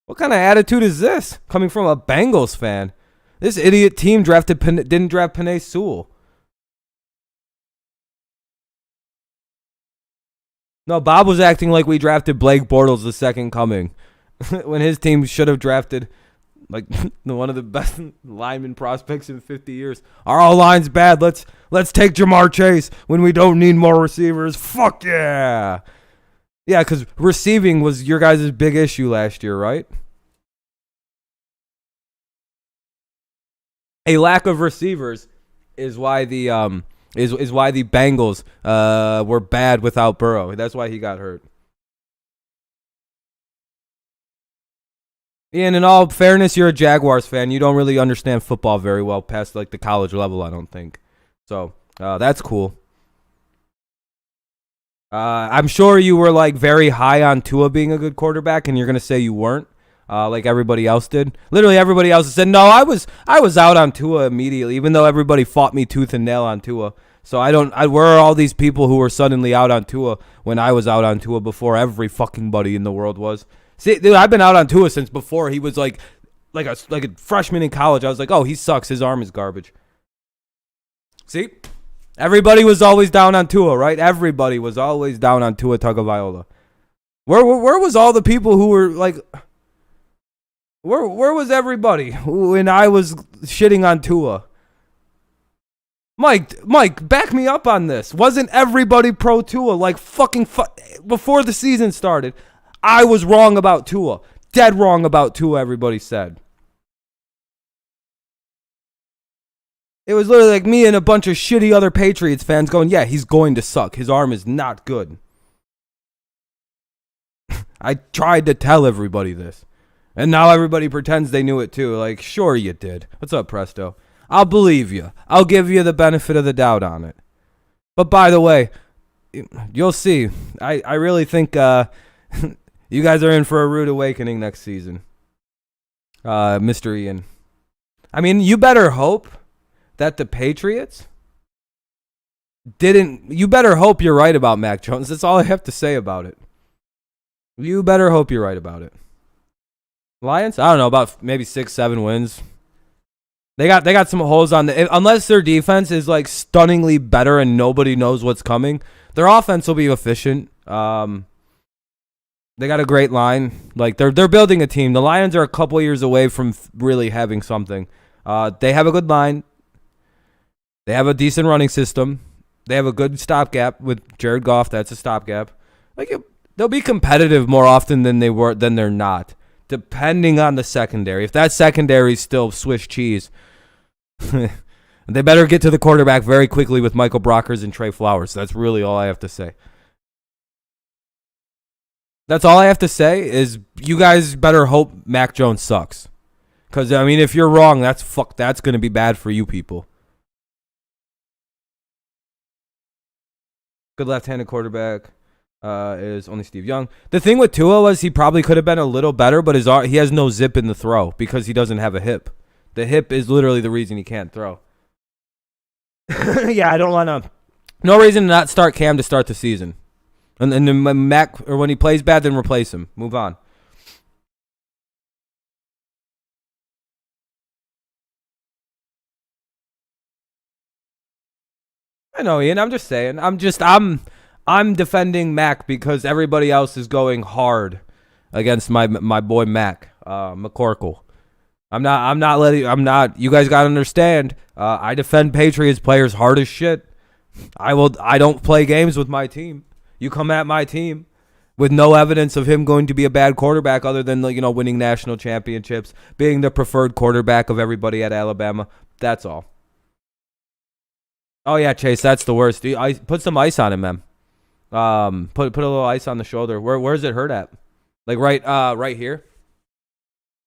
[SPEAKER 1] What kind of attitude is this? Coming from a Bengals fan. This idiot team didn't draft Penei Sewell. No, Bob was acting like we drafted Blake Bortles the second coming. When his team should have drafted like one of the best lineman prospects in 50 years. Our all-line's bad. Let's take Jamar Chase when we don't need more receivers. Fuck yeah. Yeah, because receiving was your guys' big issue last year, right? A lack of receivers is why the is why the Bengals were bad without Burrow. That's why he got hurt. Ian, in all fairness, you're a Jaguars fan. You don't really understand football very well past like the college level, I don't think. So that's cool. I'm sure you were like very high on Tua being a good quarterback, and you're gonna say you weren't, like everybody else did. Literally, everybody else said no. I was out on Tua immediately, even though everybody fought me tooth and nail on Tua. So where are all these people who were suddenly out on Tua when I was out on Tua before every fucking buddy in the world was? See, dude, I've been out on Tua since before he was like a freshman in college. I was like, oh, he sucks. His arm is garbage. See, everybody was always down on Tua, right? Everybody was always down on Tua Tagovailoa. Where was all the people who were like? Where was everybody when I was shitting on Tua? Mike, back me up on this. Wasn't everybody pro Tua like fucking before the season started? I was wrong about Tua. Dead wrong about Tua, everybody said. It was literally like me and a bunch of shitty other Patriots fans going, yeah, he's going to suck. His arm is not good. I tried to tell everybody this. And now everybody pretends they knew it too. Like, sure you did. What's up, Presto? I'll believe you. I'll give you the benefit of the doubt on it. But by the way, you'll see. I really think you guys are in for a rude awakening next season. Mr. Ian. I mean, you better hope that the Patriots didn't... You better hope you're right about Mac Jones. That's all I have to say about it. You better hope you're right about it. Lions? I don't know, about maybe 6-7 wins. They got some holes on the... Unless their defense is like stunningly better and nobody knows what's coming, their offense will be efficient. They got a great line. Like they're building a team. The Lions are a couple years away from really having something. They have a good line. They have a decent running system. They have a good stopgap with Jared Goff. That's a stopgap. Like they'll be competitive more often than they're not, depending on the secondary. If that secondary is still Swiss cheese, they better get to the quarterback very quickly with Michael Brockers and Trey Flowers. That's really all I have to say. That's all I have to say is you guys better hope Mac Jones sucks. Because, I mean, if you're wrong, that's going to be bad for you people. Good left-handed quarterback is only Steve Young. The thing with Tua was he probably could have been a little better, but he has no zip in the throw because he doesn't have a hip. The hip is literally the reason he can't throw. Yeah, I don't want to... No reason to not start Cam to start the season. And then Mac, or when he plays bad, then replace him. Move on. I know, Ian. I'm just saying. I'm defending Mac because everybody else is going hard against my boy Mac McCorkle. I'm not. You guys gotta understand. I defend Patriots players hard as shit. I don't play games with my team. You come at my team with no evidence of him going to be a bad quarterback other than winning national championships, being the preferred quarterback of everybody at Alabama. That's all. Oh yeah, Chase, that's the worst. Put some ice on him, man. Put a little ice on the shoulder. Where's it hurt at? Like right here.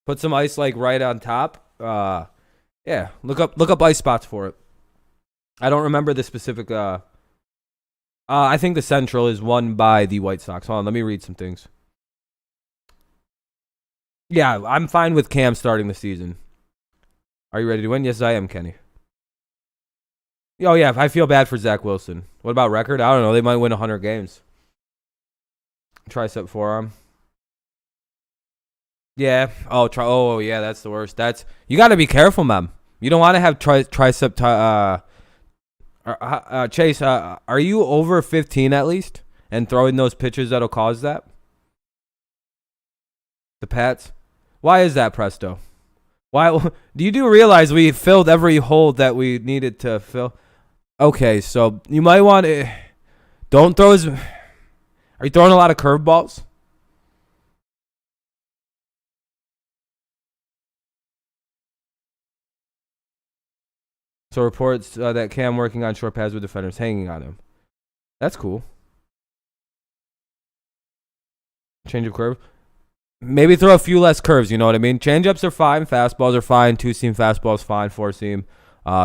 [SPEAKER 1] Put some ice like right on top. Yeah. Look up ice spots for it. I don't remember the specific. I think the Central is won by the White Sox. Hold on, let me read some things. Yeah, I'm fine with Cam starting the season. Are you ready to win? Yes, I am, Kenny. Oh, yeah, I feel bad for Zach Wilson. What about record? I don't know. They might win 100 games. Tricep forearm. Yeah. Oh, yeah, that's the worst. You got to be careful, man. You don't want to have tricep. Chase, are you over 15 at least and throwing those pitches that'll cause that? The Pats? Why is that, Presto? Why do you realize we filled every hole that we needed to fill? Okay, so you might want to don't throw as... Are you throwing a lot of curveballs? So reports that Cam working on short pads with defenders hanging on him. That's cool. Change of curve. Maybe throw a few less curves, you know what I mean? Change-ups are fine. Fastballs are fine. Two-seam fastballs fine. Four-seam.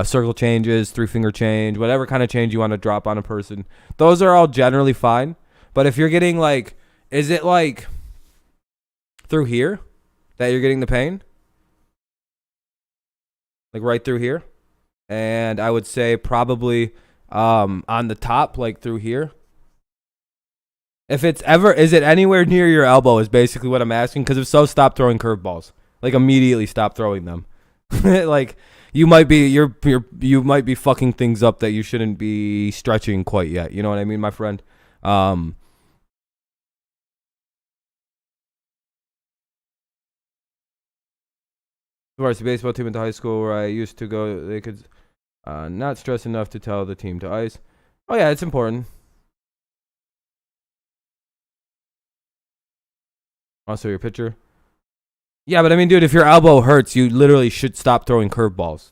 [SPEAKER 1] Circle changes, three-finger change, whatever kind of change you want to drop on a person. Those are all generally fine. But if you're getting like... Is it like through here that you're getting the pain? Like right through here? And I would say probably on the top, like through here. If it's ever, is it anywhere near your elbow is basically what I'm asking. Because if so, stop throwing curveballs. Like immediately stop throwing them. Like you might be fucking things up that you shouldn't be stretching quite yet. You know what I mean, my friend? Varsity baseball team at the high school where I used to go, they could not stress enough to tell the team to ice. Oh yeah, it's important. Also, your pitcher. Yeah, but I mean, dude, if your elbow hurts, you literally should stop throwing curveballs.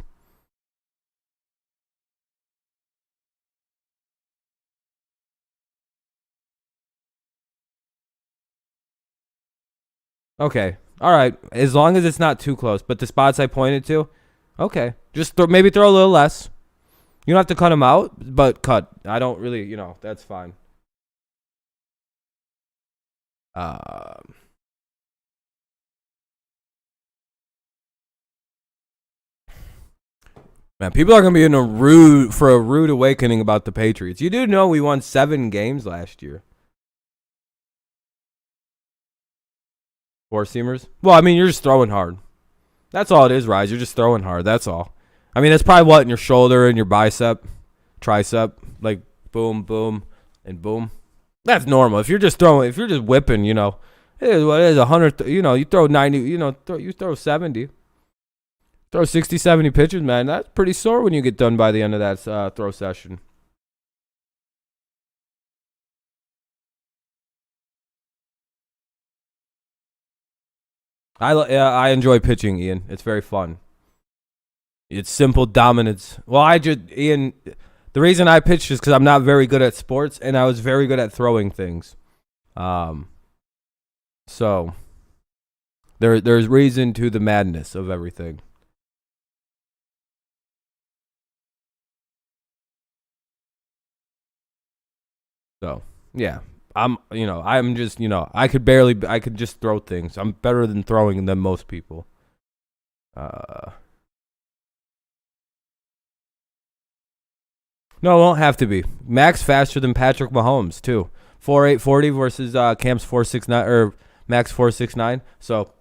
[SPEAKER 1] Okay. All right. As long as it's not too close. But the spots I pointed to, okay. Just maybe throw a little less. You don't have to cut them out, but cut. I don't really, that's fine. Man, people are gonna be in a rude awakening about the Patriots. You do know we won 7 games last year. 4-seamers? Well, I mean, you're just throwing hard. That's all it is, Rise. You're just throwing hard. That's all. I mean, it's probably what in your shoulder and your bicep, tricep, like boom, boom, and boom. That's normal. If you're just whipping, it is what it is. 100. You throw 90. You throw 70. Throw 60, 70 pitches, man. That's pretty sore when you get done by the end of that throw session. I enjoy pitching, Ian. It's very fun. It's simple dominance. Well, Ian, the reason I pitched is because I'm not very good at sports, and I was very good at throwing things. So there's reason to the madness of everything. So yeah, I'm just I could just throw things. I'm better than throwing than most people. No, it won't have to be. Max faster than Patrick Mahomes too. 4.840 versus Cam's 4.69 or Max 4.69. So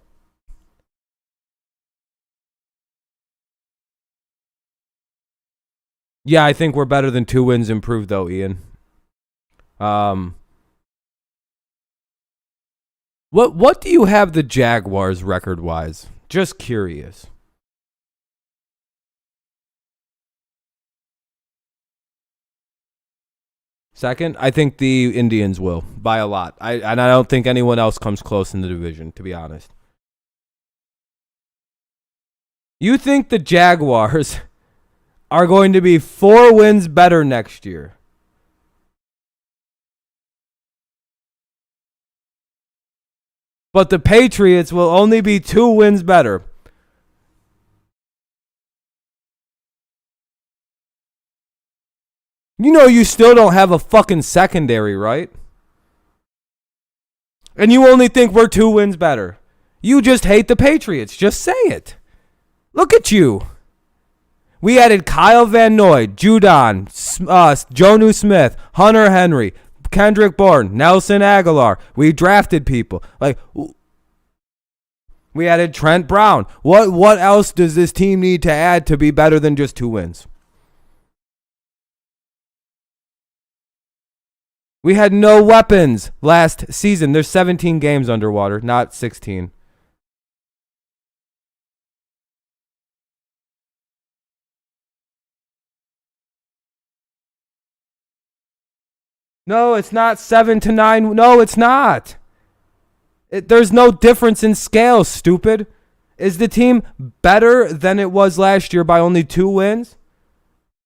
[SPEAKER 1] yeah, I think we're better than 2 wins improved though, Ian. What do you have the Jaguars record wise? Just curious. Second, I think the Indians will by a lot. I don't think anyone else comes close in the division, to be honest. You think the Jaguars are going to be 4 wins better next year? But the Patriots will only be 2 wins better. You still don't have a fucking secondary, right? And you only think we're 2 wins better. You just hate the Patriots. Just say it. Look at you. We added Kyle Van Noy, Judon, Jonnu Smith, Hunter Henry, Kendrick Bourne, Nelson Aguilar. We drafted people. We added Trent Brown. What else does this team need to add to be better than just 2 wins? We had no weapons last season. There's 17 games underwater, not 16. No, it's not 7-9. No, it's not. There's no difference in scale, stupid. Is the team better than it was last year by only 2 wins?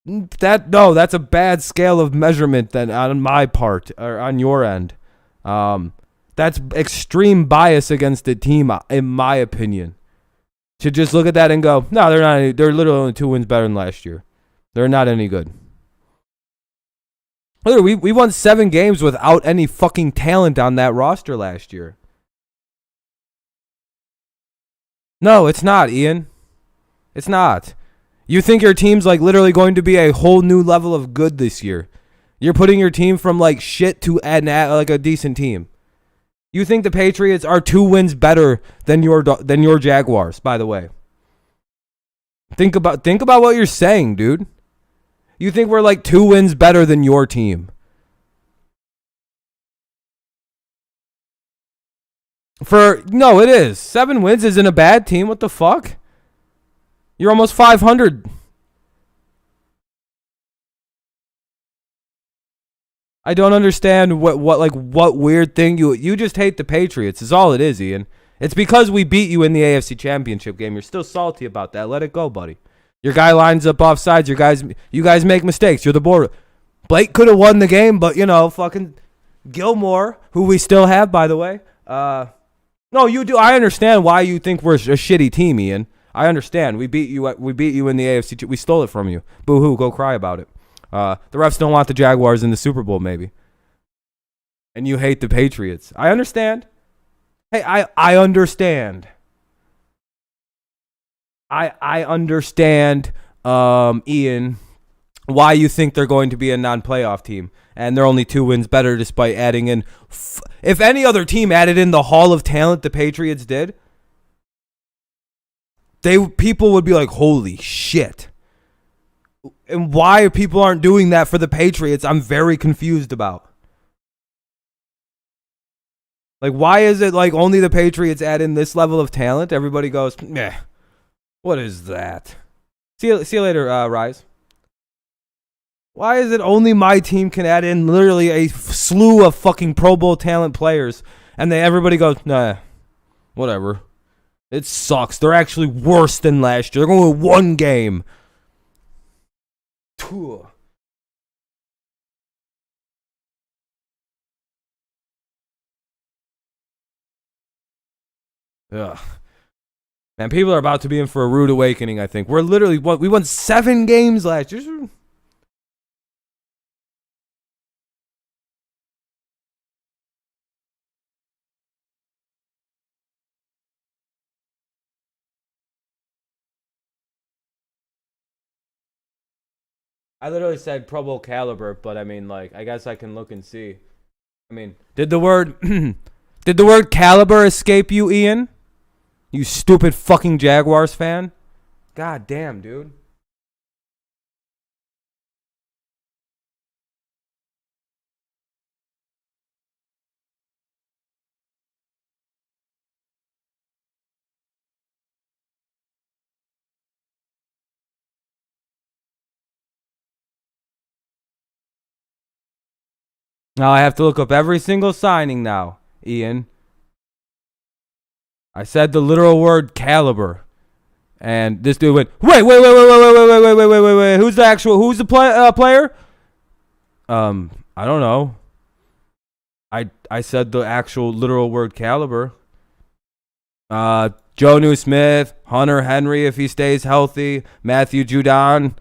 [SPEAKER 1] That's a bad scale of measurement then on my part or on your end. That's extreme bias against the team, in my opinion. To just look at that and go, no, they're not. They're literally only 2 wins better than last year. They're not any good. Literally, we won 7 games without any fucking talent on that roster last year. No, it's not, Ian. It's not. You think your team's literally going to be a whole new level of good this year. You're putting your team from shit to a decent team. You think the Patriots are 2 wins better than your Jaguars, by the way. Think about what you're saying, dude. You think we're 2 wins better than your team. No, it is. 7 wins isn't a bad team. What the fuck? You're almost 500. I don't understand what weird thing you just hate the Patriots is all it is, Ian. It's because we beat you in the AFC Championship game. You're still salty about that. Let it go, buddy. Your guy lines up off sides. You guys make mistakes. You're the board. Blake could have won the game, but fucking Gilmore, who we still have, by the way. No, you do. I understand why you think we're a shitty team, Ian. I understand. We beat you in the AFC. We stole it from you. Boo-hoo. Go cry about it. The refs don't want the Jaguars in the Super Bowl, maybe. And you hate the Patriots. I understand. Hey, I understand. I understand, Ian, why you think they're going to be a non-playoff team. And they're only 2 wins better despite adding in. If any other team added in the Hall of Talent the Patriots did, people would be like, holy shit. And why people aren't doing that for the Patriots, I'm very confused about. Like, why is it like only the Patriots add in this level of talent? Everybody goes, meh, what is that? See you later, Rise. Why is it only my team can add in literally a slew of fucking Pro Bowl talent players, and everybody goes, nah, whatever. It sucks. They're actually worse than last year. They're going to win 1 game. Ugh. Man, people are about to be in for a rude awakening, I think. We're literally, we won 7 games last year. I literally said Pro Bowl caliber, but I mean, like, I guess I can look and see. I mean, did the word caliber escape you, Ian? You stupid fucking Jaguars fan? God damn, dude. Now I have to look up every single signing now, Ian. I said the literal word caliber. And this dude went, wait. Who's the player? I don't know. I said the actual literal word caliber. Jonnu Smith, Hunter Henry if he stays healthy, Matthew Judon,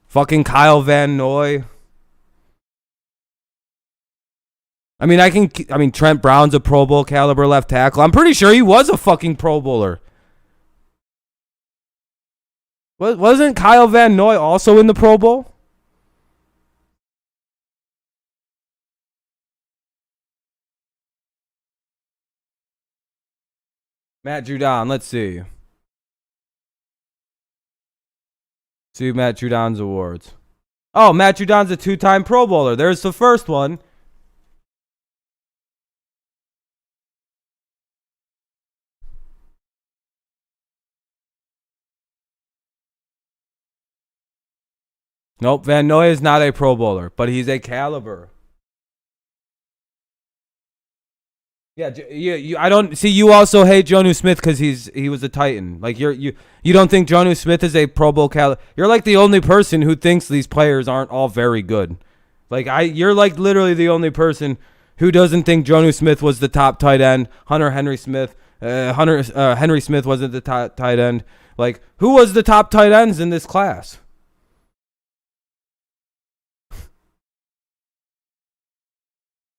[SPEAKER 1] fucking Kyle Van Noy. I mean, Trent Brown's a Pro Bowl caliber left tackle. I'm pretty sure he was a fucking Pro Bowler. Wasn't Kyle Van Noy also in the Pro Bowl? Matt Judon, let's see. See Matt Judon's awards. Oh, Matt Judon's a 2-time Pro Bowler. There's the first one. Nope, Van Noy is not a Pro Bowler, but he's a caliber. Yeah, I don't see. You also hate Jonnu Smith because he was a Titan. Like you don't think Jonnu Smith is a Pro Bowl caliber. You're like the only person who thinks these players aren't all very good. Like you're like literally the only person who doesn't think Jonnu Smith was the top tight end. Henry Smith wasn't the top tight end. Like who was the top tight ends in this class?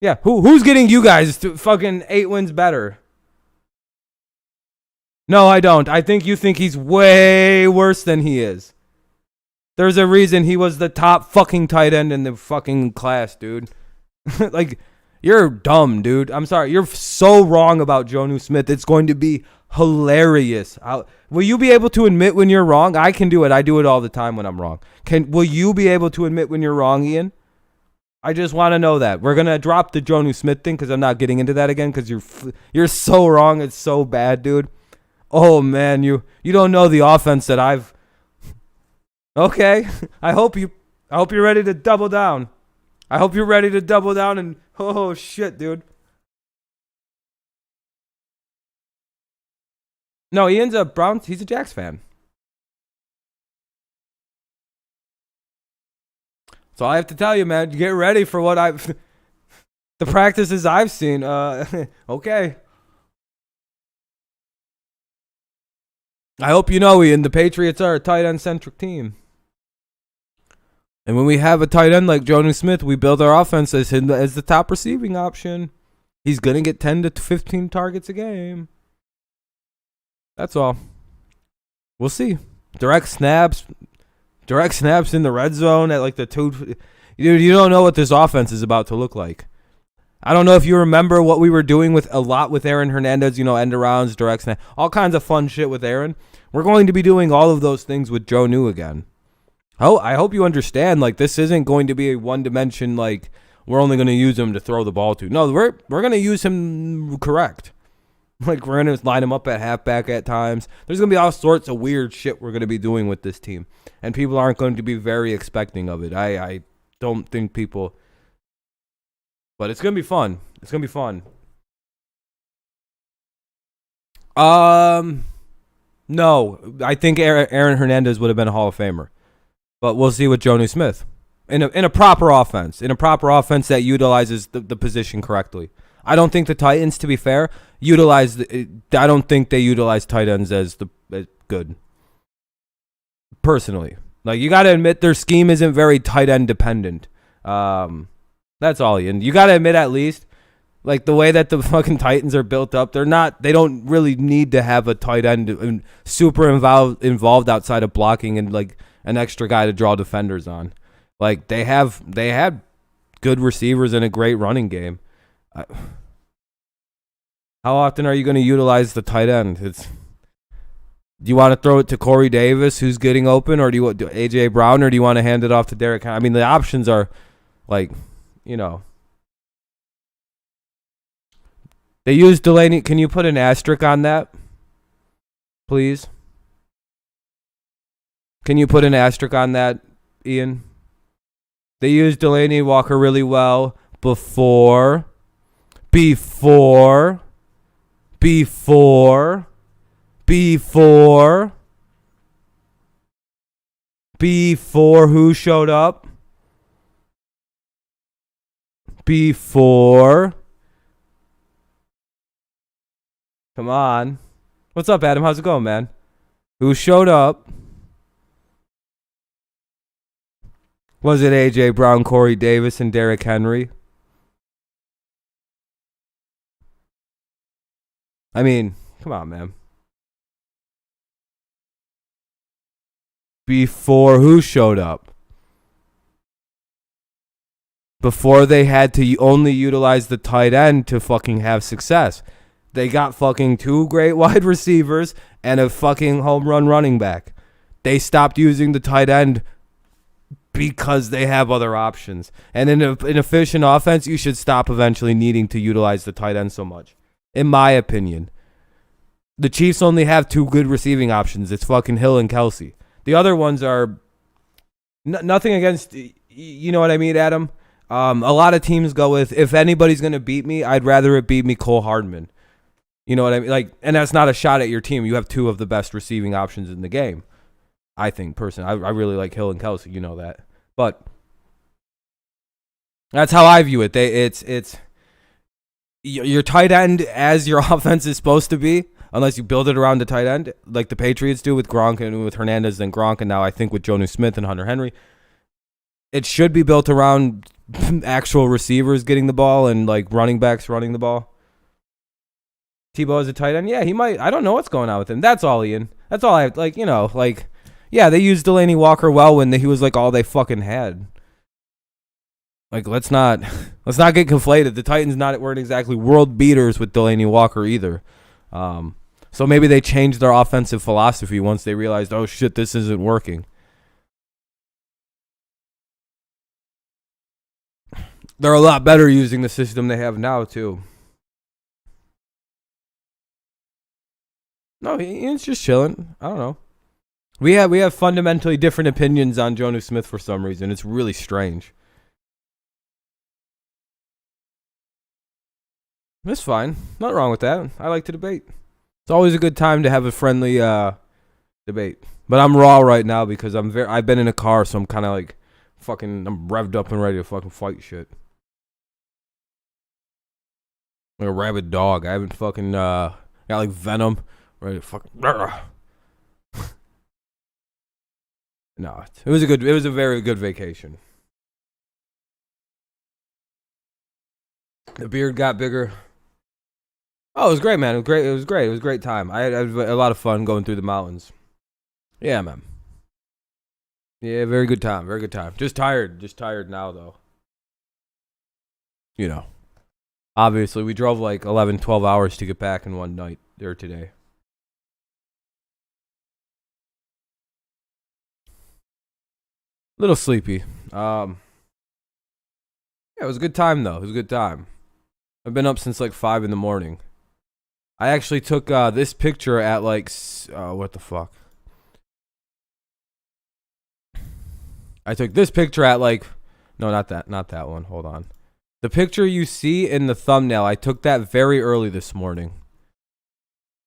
[SPEAKER 1] Yeah, who's getting you guys to fucking 8 wins better? No, I don't. I think you think he's way worse than he is. There's a reason he was the top fucking tight end in the fucking class, dude. Like, you're dumb, dude. I'm sorry. You're so wrong about Jonnu Smith. It's going to be hilarious. Will you be able to admit when you're wrong? I can do it. I do it all the time when I'm wrong. Will you be able to admit when you're wrong, Ian? I just want to know that. We're going to drop the Jonnu Smith thing because I'm not getting into that again because you're so wrong. It's so bad, dude. Oh, man. You don't know the offense that I've... Okay. I hope you're ready to double down. I hope you're ready to double down and oh shit, dude. No, Ian's a Browns. He's a Jacks fan. So I have to tell you, man, get ready for what I've the practices I've seen. Okay. I hope you know, Ian, the Patriots are a tight end centric team. And when we have a tight end like Jonnu Smith, we build our offense as the top receiving option. He's going to get 10 to 15 targets a game. That's all. We'll see. Direct snaps in the red zone at like the 2. Dude, you don't know what this offense is about to look like. I don't know if you remember what we were doing with Aaron Hernandez, end arounds, direct snap, all kinds of fun shit with Aaron. We're going to be doing all of those things with Jonnu again. I hope you understand, like, this isn't going to be a one-dimension, like, we're only going to use him to throw the ball to. No, we're going to use him correct. Like, we're going to line him up at halfback at times. There's going to be all sorts of weird shit we're going to be doing with this team. And people aren't going to be very expecting of it. I don't think people... But it's going to be fun. It's going to be fun. No. I think Aaron Hernandez would have been a Hall of Famer. But we'll see with Jonnu Smith. In a proper offense. In a proper offense that utilizes the position correctly. I don't think the Titans, to be fair, I don't think they utilize tight ends as good. Personally. Like, you got to admit their scheme isn't very tight end dependent. That's all. And you got to admit, at least, like, the way that the fucking Titans are built up, they don't really need to have a tight end super involved outside of blocking and, like, an extra guy to draw defenders on. Like, they had good receivers and a great running game. How often are you going to utilize the tight end? Do you want to throw it to Corey Davis, who's getting open, or do you want AJ Brown, or do you want to hand it off to Derrick Henry? I mean, the options are, like, they use Delaney. Can you put an asterisk on that, please? Can you put an asterisk on that, Ian? They used Delaney Walker really well before who showed up? Come on. What's up, Adam? How's it going, man? Who showed up? Was it AJ Brown, Corey Davis, and Derrick Henry? I mean, come on, man. Before who showed up? Before they had to only utilize the tight end to fucking have success. They got fucking 2 great wide receivers and a fucking home run running back. They stopped using the tight end because they have other options. And in an efficient offense, you should stop eventually needing to utilize the tight end so much. In my opinion. The Chiefs only have 2 good receiving options. It's fucking Hill and Kelsey. The other ones are nothing against, you know what I mean, Adam? A lot of teams go with, if anybody's going to beat me, I'd rather it beat me Cole Hardman. You know what I mean? Like, and that's not a shot at your team. You have 2 of the best receiving options in the game. I think, personally. I really like Hill and Kelsey. You know that. But that's how I view it. It's your tight end as your offense is supposed to be, unless you build it around the tight end, like the Patriots do with Gronk and with Hernandez and Gronk, and now I think with Jonnu Smith and Hunter Henry. It should be built around actual receivers getting the ball and, like, running backs running the ball. Tebow as a tight end? Yeah, he might. I don't know what's going on with him. That's all, Ian. That's all I have. Like, yeah, they used Delaney Walker well when he was, like, all they fucking had. Like, let's not get conflated. The Titans weren't exactly world beaters with Delaney Walker either. So maybe they changed their offensive philosophy once they realized, oh shit, this isn't working. They're a lot better using the system they have now too. No, Ian's just chilling. I don't know. We have fundamentally different opinions on Jonnu Smith for some reason. It's really strange. It's fine. Nothing wrong with that. I like to debate. It's always a good time to have a friendly debate. But I'm raw right now because I've been in a car, so I'm kind of like I'm revved up and ready to fucking fight shit. Like a rabid dog. I haven't fucking got like venom ready to fucking. No, it was a very good vacation. The beard got bigger. Oh, it was great, man. It was great. It was great. It was a great time. I had a lot of fun going through the mountains. Yeah, man. Yeah, very good time. Very good time. Just tired. Just tired now, though. You know. Obviously, we drove like 11, 12 hours to get back in one night there today. A little sleepy. Yeah, it was a good time, though. It was a good time. I've been up since like 5 in the morning. I actually took this picture at like, what the fuck? I took this picture at like, no, not that one. Hold on. The picture you see in the thumbnail, I took that very early this morning.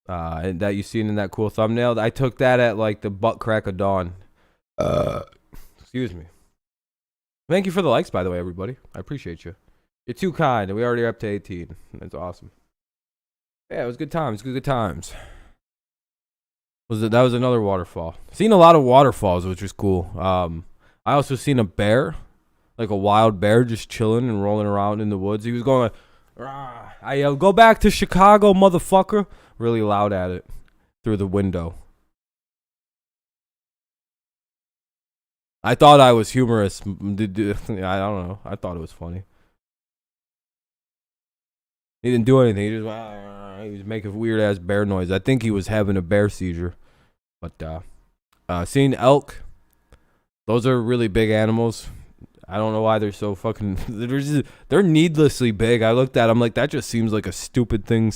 [SPEAKER 1] And that you seen in that cool thumbnail, I took that at like the butt crack of dawn. Excuse me. Thank you for the likes, by the way, everybody. I appreciate you. You're too kind, and we already are up to 18. That's awesome. Yeah, it was good times. Good times. That was another waterfall. Seen a lot of waterfalls, which was cool. I also seen a bear, like a wild bear, just chilling and rolling around in the woods. He was going like, rah. I yelled, "Go back to Chicago, motherfucker!" Really loud at it through the window. I thought I was humorous. I don't know. I thought it was funny. He didn't do anything. He was making weird ass bear noise. I think he was having a bear seizure. But seeing elk, those are really big animals. I don't know why they're so fucking. They're needlessly big. I looked at them like that. Just seems like a stupid thing.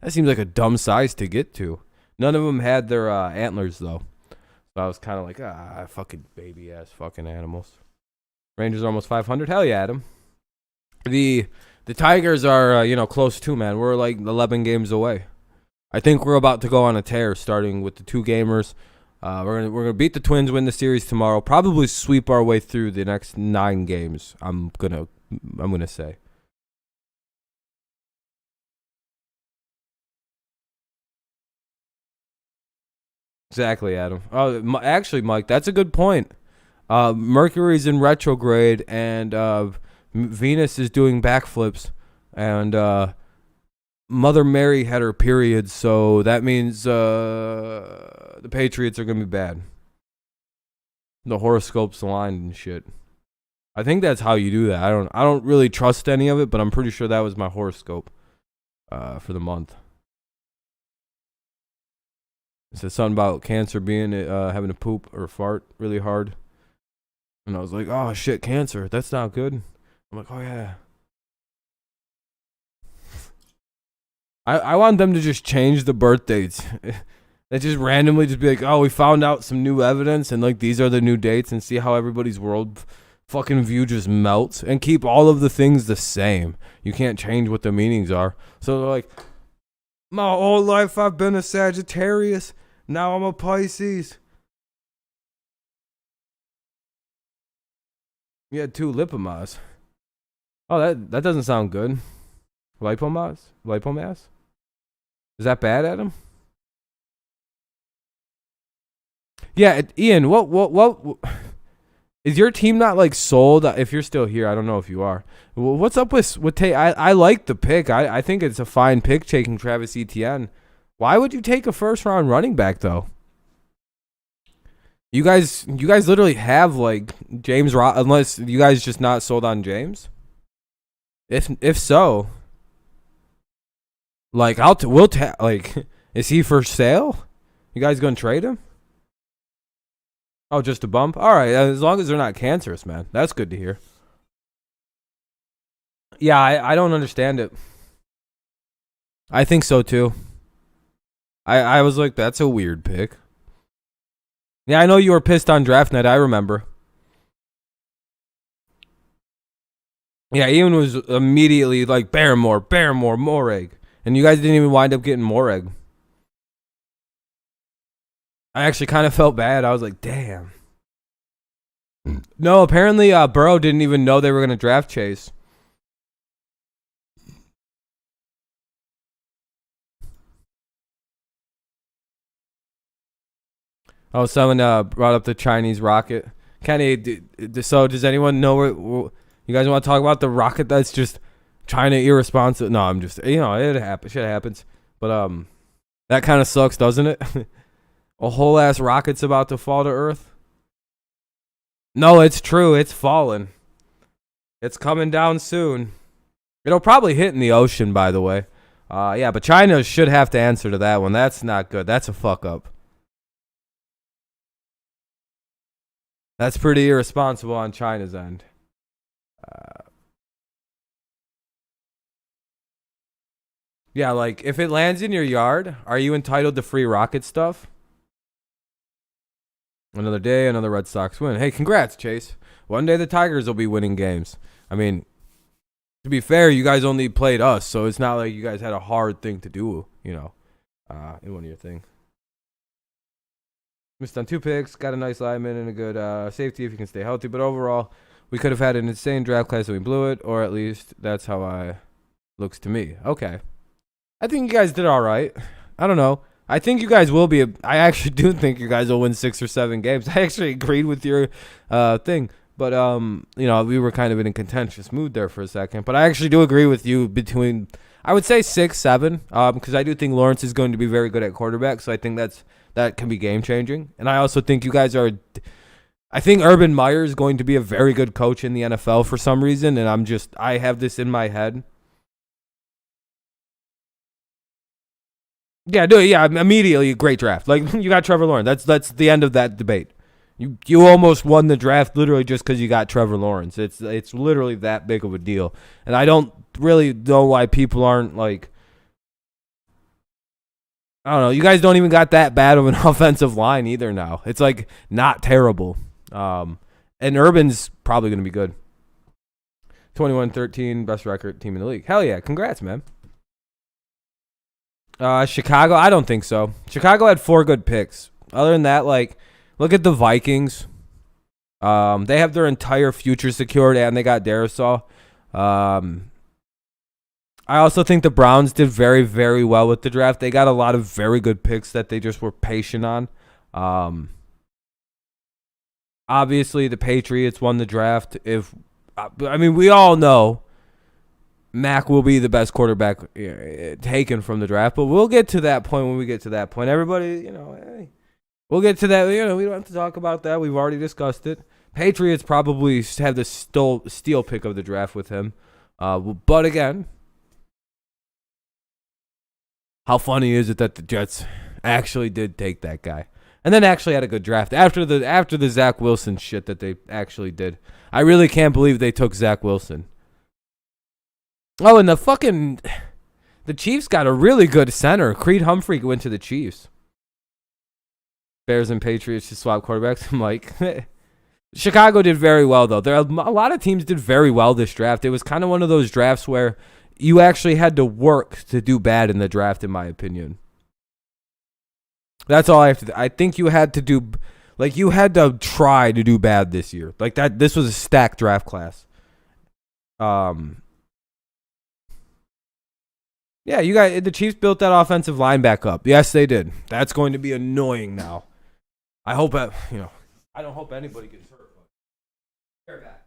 [SPEAKER 1] That seems like a dumb size to get to. None of them had their antlers though. So I was kind of like, fucking baby ass fucking animals. Rangers are almost 500. Hell yeah, Adam. The Tigers are, close too, man. We're like 11 games away. I think we're about to go on a tear, starting with the 2 gamers. We're gonna beat the Twins, win the series tomorrow. Probably sweep our way through the next 9 games. I'm gonna say. Exactly, Adam. Oh, actually, Mike, that's a good point. Mercury's in retrograde, and Venus is doing backflips, and Mother Mary had her period, so that means the Patriots are gonna be bad. The horoscopes aligned and shit. I think that's how you do that. I don't really trust any of it, but I'm pretty sure that was my horoscope for the month. It said something about Cancer being having to poop or fart really hard, and I was like, oh shit, Cancer, that's not good. I'm like, oh yeah. I want them to just change the birth dates. They just randomly just be like, oh, we found out some new evidence, and like these are the new dates, and see how everybody's world fucking view just melts, and keep all of the things the same. You can't change what the meanings are. So they're like, my whole life I've been a Sagittarius. Now I'm a Pisces. You had 2 lipomas. Oh, that doesn't sound good. Lipomas? Is that bad, Adam? Yeah, Ian, what is your team not like sold? If you're still here, I don't know if you are. What's up with I like the pick. I think it's a fine pick taking Travis Etienne. Why would you take a first round running back though? You guys literally have like James unless you guys just not sold on James. If so, like is he for sale? You guys gonna trade him? Oh, just a bump? All right, as long as they're not cancerous, man. That's good to hear. Yeah, I don't understand it. I think so too. I was like, that's a weird pick. Yeah, I know you were pissed on draft night. I remember. Yeah, Ian was immediately like, Barrymore, Moreg. And you guys didn't even wind up getting Moreg. I actually kind of felt bad. I was like, damn. No, apparently Burrow didn't even know they were going to draft Chase. Oh, someone brought up the Chinese rocket. Kenny, so does anyone know where you guys want to talk about the rocket that's just China irresponsible? No, I'm just, it happens. Shit happens. But that kind of sucks, doesn't it? A whole ass rocket's about to fall to Earth. No, it's true. It's falling. It's coming down soon. It'll probably hit in the ocean, by the way. Yeah, but China should have to answer to that one. That's not good. That's a fuck up. That's pretty irresponsible on China's end. Yeah, like if it lands in your yard, are you entitled to free rocket stuff? Another day, another Red Sox win. Hey, congrats, Chase. One day the Tigers will be winning games. I mean, to be fair, you guys only played us, so it's not like you guys had a hard thing to do, in one of your things. Missed on 2 picks, got a nice lineman and a good safety if you can stay healthy. But overall, we could have had an insane draft class and we blew it, or at least that's how I looks to me. Okay. I think you guys did all right. I don't know. I think you guys will be. I actually do think you guys will win 6 or 7 games. I actually agreed with your thing. But, we were kind of in a contentious mood there for a second. But I actually do agree with you between, I would say 6, 7, because I do think Lawrence is going to be very good at quarterback. So I think that can be game changing. And I also think you guys are, I think Urban Meyer is going to be a very good coach in the NFL for some reason. And I have this in my head. Yeah, immediately great draft. Like you got Trevor Lawrence. That's the end of that debate. You almost won the draft literally just because you got Trevor Lawrence. It's literally that big of a deal. And I don't really know why people aren't like, I don't know. You guys don't even got that bad of an offensive line either now. It's like not terrible. And Urban's probably going to be good. 21-13, best record team in the league. Hell yeah. Congrats, man. Chicago, I don't think so. Chicago had 4 good picks. Other than that, like, look at the Vikings. They have their entire future secured, and they got Darisaw. I also think the Browns did very, very well with the draft. They got a lot of very good picks that they just were patient on. Obviously, the Patriots won the draft. We all know Mac will be the best quarterback taken from the draft, but we'll get to that point when we get to that point. Everybody, we'll get to that. We don't have to talk about that. We've already discussed it. Patriots probably have the steal pick of the draft with him. But again, how funny is it that the Jets actually did take that guy and then actually had a good draft after the Zach Wilson shit that they actually did? I really can't believe they took Zach Wilson. Oh, and the Chiefs got a really good center. Creed Humphrey went to the Chiefs. Bears and Patriots just swap quarterbacks. I'm like, Chicago did very well, though. A lot of teams did very well this draft. It was kind of one of those drafts where you actually had to work to do bad in the draft, in my opinion. That's all I have to. I think you had to do, like, you had to try to do bad this year. Like that. This was a stacked draft class. Yeah, the Chiefs built that offensive line back up. Yes, they did. That's going to be annoying now. I hope I don't hope anybody gets hurt. But they're back.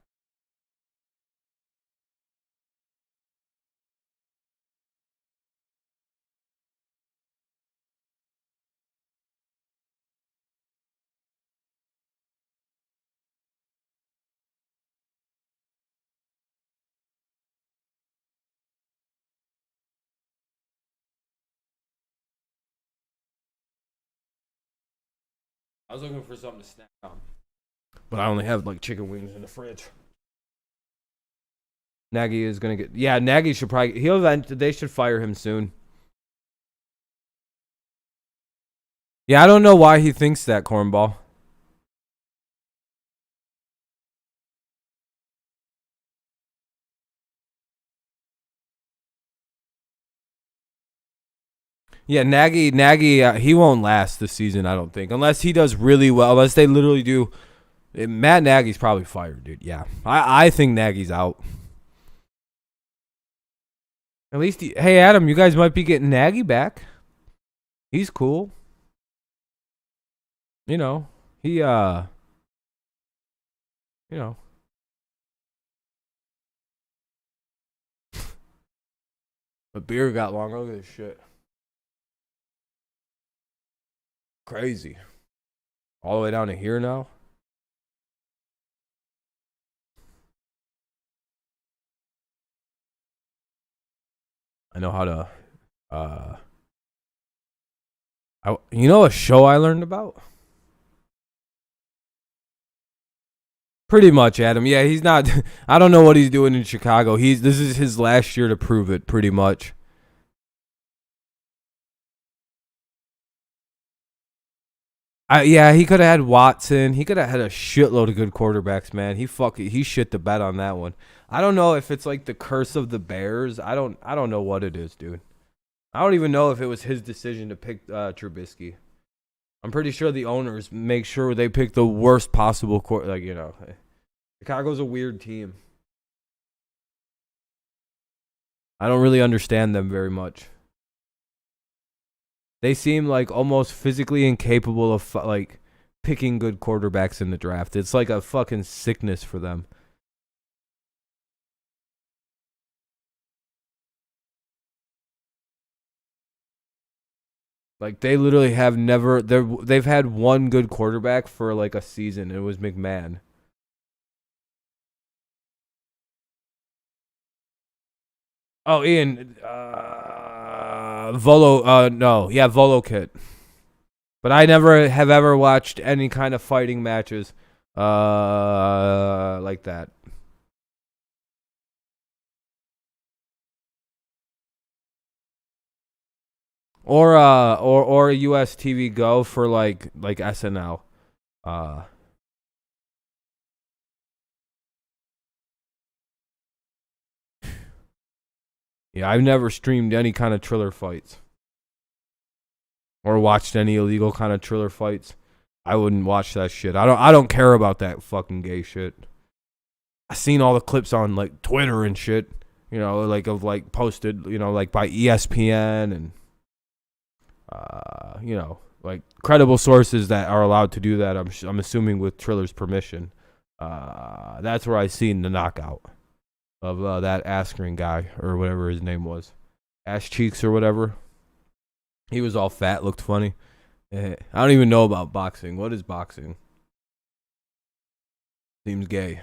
[SPEAKER 1] I was looking for something to snack on, but I only have like chicken wings in the fridge. Nagy is gonna get. Yeah, Nagy should probably. They should fire him soon. Yeah, I don't know why he thinks that, cornball. Yeah, Nagy, he won't last this season, I don't think, unless he does really well. Unless they literally do. Matt Nagy's probably fired, dude. Yeah, I think Nagy's out. At least, hey Adam, you guys might be getting Nagy back. He's cool. You know, he you know. The beer got long. Look at this shit. Crazy. All the way down to here now. I know how to you know a show I learned about? Pretty much, Adam. Yeah, he's not. I don't know what he's doing in Chicago. This is his last year to prove it. Pretty much. Yeah, he could have had Watson. He could have had a shitload of good quarterbacks, man. He shit the bed on that one. I don't know if it's like the curse of the Bears. I don't know what it is, dude. I don't even know if it was his decision to pick Trubisky. I'm pretty sure the owners make sure they pick the worst possible Chicago's a weird team. I don't really understand them very much. They seem like almost physically incapable of like picking good quarterbacks in the draft. It's like a fucking sickness for them. Like they literally have never they've had one good quarterback for like a season. It was McMahon. Oh, Ian, Volo Kit. But I never have ever watched any kind of fighting matches like that. Or US TV Go for like SNL. Yeah, I've never streamed any kind of Triller fights. Or watched any illegal kind of Triller fights. I wouldn't watch that shit. I don't care about that fucking gay shit. I seen all the clips on like Twitter and shit, like posted, like by ESPN and like credible sources that are allowed to do that. I'm assuming with Triller's permission. That's where I seen the knockout of that Askren guy or whatever his name was, Ash Cheeks or whatever. He was all fat, looked funny. I don't even know about boxing. What is boxing? Seems gay.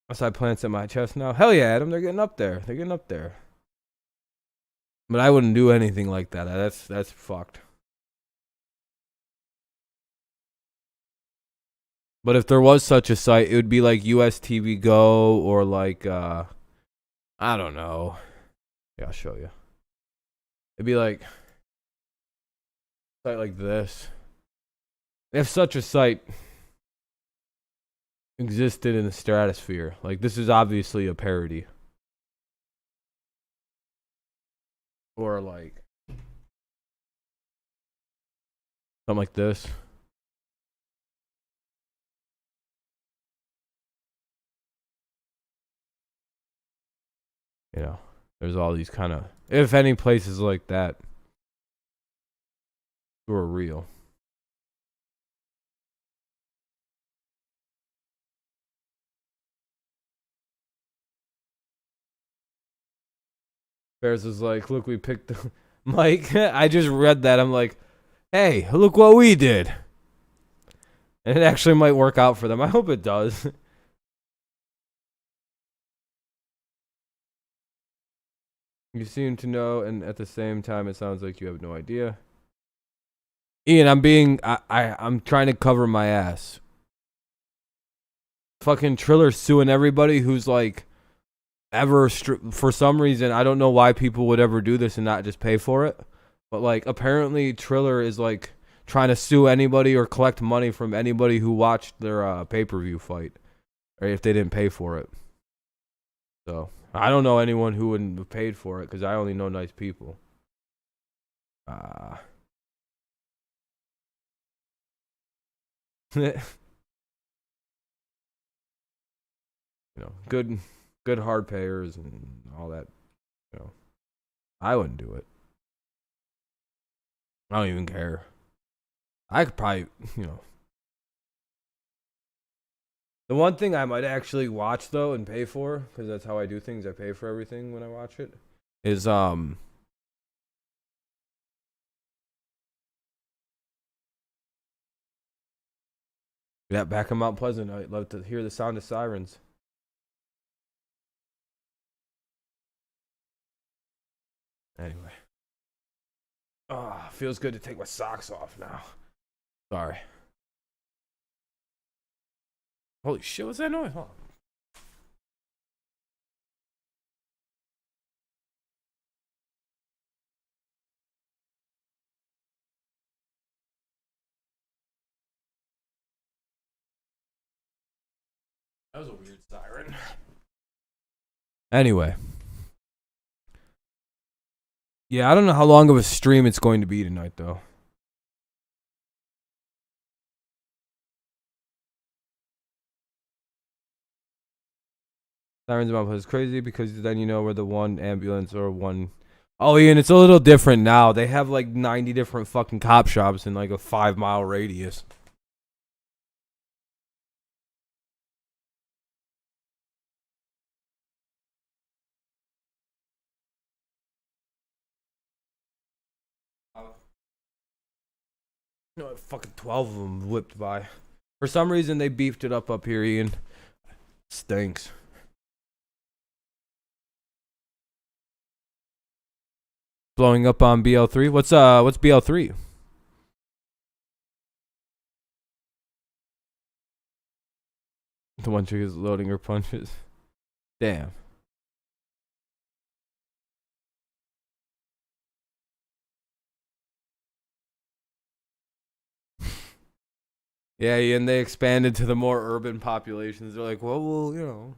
[SPEAKER 1] Outside plants at my chest now. Hell yeah, Adam. They're getting up there. But I wouldn't do anything like that. That's fucked. But if there was such a site, it would be like US TV Go or like I don't know. Yeah, I'll show you. It'd be like a site like this. If such a site existed in the stratosphere, like this is obviously a parody. Or like something like this. There's all these kind of, if any places like that were real. Bears is like, look, we picked the Mike. I just read that. I'm like, hey, look what we did. And it actually might work out for them. I hope it does. You seem to know, and at the same time, it sounds like you have no idea. Ian, I'm trying to cover my ass. Fucking Triller suing everybody who's like ever for some reason. I don't know why people would ever do this and not just pay for it. But like apparently Triller is like trying to sue anybody or collect money from anybody who watched their pay-per-view fight, or if they didn't pay for it. So I don't know anyone who wouldn't have paid for it because I only know nice people. You know, good hard payers and all that. You know, I wouldn't do it. I don't even care. I could probably, you know. The one thing I might actually watch though and pay for, because that's how I do things. I pay for everything when I watch it. Is yeah, back in Mount Pleasant, I'd love to hear the sound of sirens. Anyway. Oh, feels good to take my socks off now. Sorry. Holy shit, what's that noise? Hold on. That was a weird siren. Anyway. Yeah, I don't know how long of a stream it's going to be tonight, though. Sirens about is crazy because then you know where the one ambulance or one. Oh, Ian, it's a little different now. They have like 90 different fucking cop shops in like a 5-mile radius. You know, fucking 12 of them whipped by. For some reason, they beefed it up here, Ian. Stinks. Blowing up on BL3. What's BL3? The one chick is loading her punches. Damn. Yeah, and they expanded to the more urban populations. They're like, well, you know.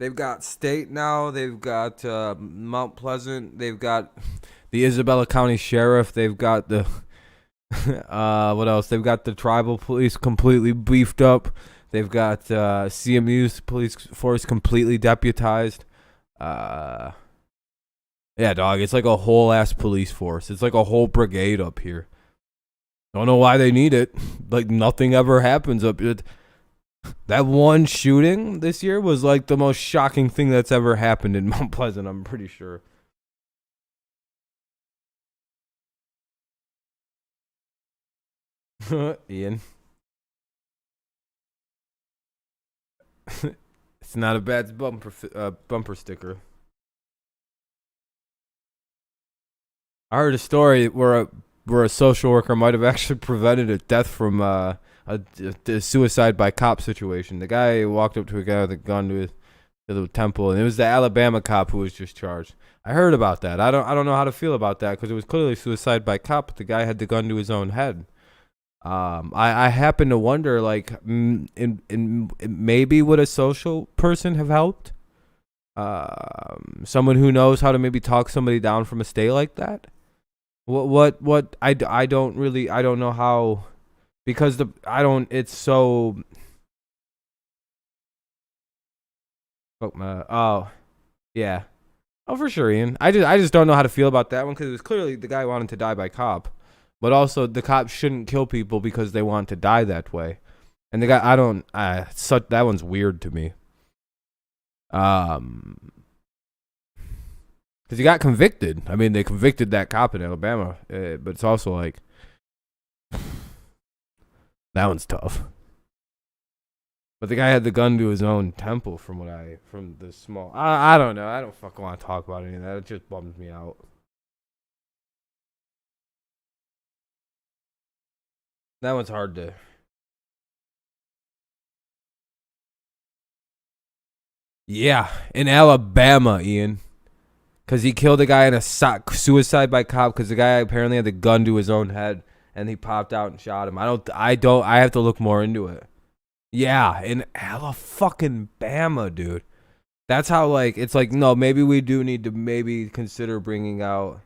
[SPEAKER 1] They've got State now. They've got Mount Pleasant. They've got the Isabella County Sheriff. They've got the what else? They've got the tribal police completely beefed up. They've got CMU's police force completely deputized. Yeah, dog. It's like a whole ass police force. It's like a whole brigade up here. Don't know why they need it. Like nothing ever happens up here. That one shooting this year was like the most shocking thing that's ever happened in Mount Pleasant, I'm pretty sure. Ian. It's not a bad bumper sticker. I heard a story where a social worker might have actually prevented a death from a suicide by cop situation. The guy walked up to a guy with a gun to the temple, and it was the Alabama cop who was just charged. I heard about that. I don't know how to feel about that because it was clearly suicide by cop, but the guy had the gun to his own head. I happen to wonder, like, in maybe would a social person have helped? Someone who knows how to maybe talk somebody down from a stay like that. What I don't know how, because it's so. Oh, yeah. Oh, for sure, Ian. I just don't know how to feel about that one because it was clearly the guy wanted to die by cop. But also, the cops shouldn't kill people because they want to die that way. And the guy, that one's weird to me. Because he got convicted. I mean, they convicted that cop in Alabama. But it's also like, that one's tough. But the guy had the gun to his own temple from the small. I don't know. I don't fucking want to talk about any of that. It just bums me out. That one's hard to. Yeah, in Alabama, Ian. Because he killed a guy in a suicide by cop because the guy apparently had the gun to his own head and he popped out and shot him. I have to look more into it. Yeah, in Alabama, dude. That's how, like, it's like, no, maybe we do need to maybe consider bringing out.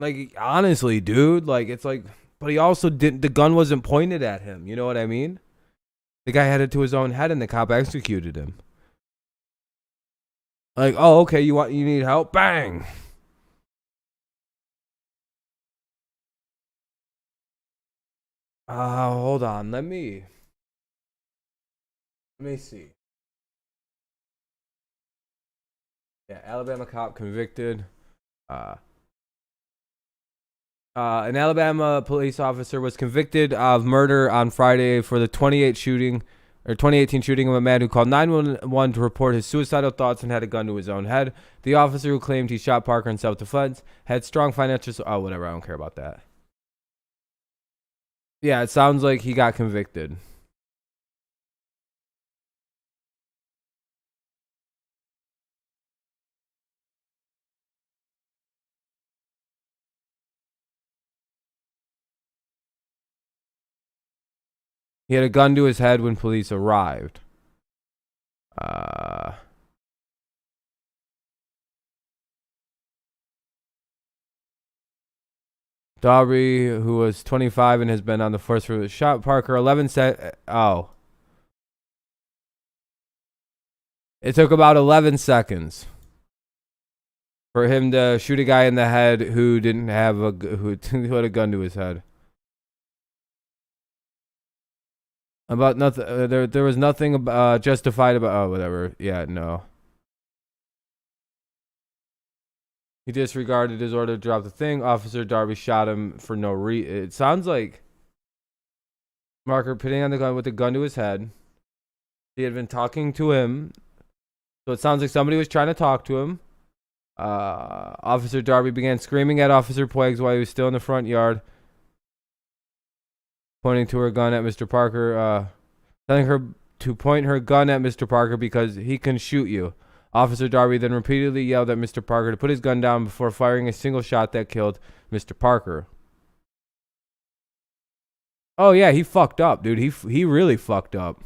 [SPEAKER 1] Like, honestly, dude, like, it's like, but he also didn't, the gun wasn't pointed at him. You know what I mean? The guy had it to his own head and the cop executed him. Like, oh, okay, you need help? Bang! Hold on, let me see. Yeah, Alabama cop convicted. Uh, an Alabama police officer was convicted of murder on Friday for the 2018 shooting of a man who called 911 to report his suicidal thoughts and had a gun to his own head. The officer who claimed he shot Parker in self-defense had strong financial. Oh, whatever. I don't care about that. Yeah, it sounds like he got convicted. He had a gun to his head when police arrived. Darby, who was 25 and has been on the force for shot Parker 11 Oh. It took about 11 seconds for him to shoot a guy in the head who didn't have who had a gun to his head. About nothing. There was nothing justified about. Oh, whatever. Yeah, no. He disregarded his order to drop the thing. Officer Darby shot him for no reason. It sounds like Marker putting on the gun with the gun to his head. He had been talking to him, so it sounds like somebody was trying to talk to him. Officer Darby began screaming at Officer Puigs while he was still in the front yard, pointing to her gun at Mr. Parker, telling her to point her gun at Mr. Parker because he can shoot you. Officer Darby then repeatedly yelled at Mr. Parker to put his gun down before firing a single shot that killed Mr. Parker. Oh yeah, he fucked up, dude. He really fucked up.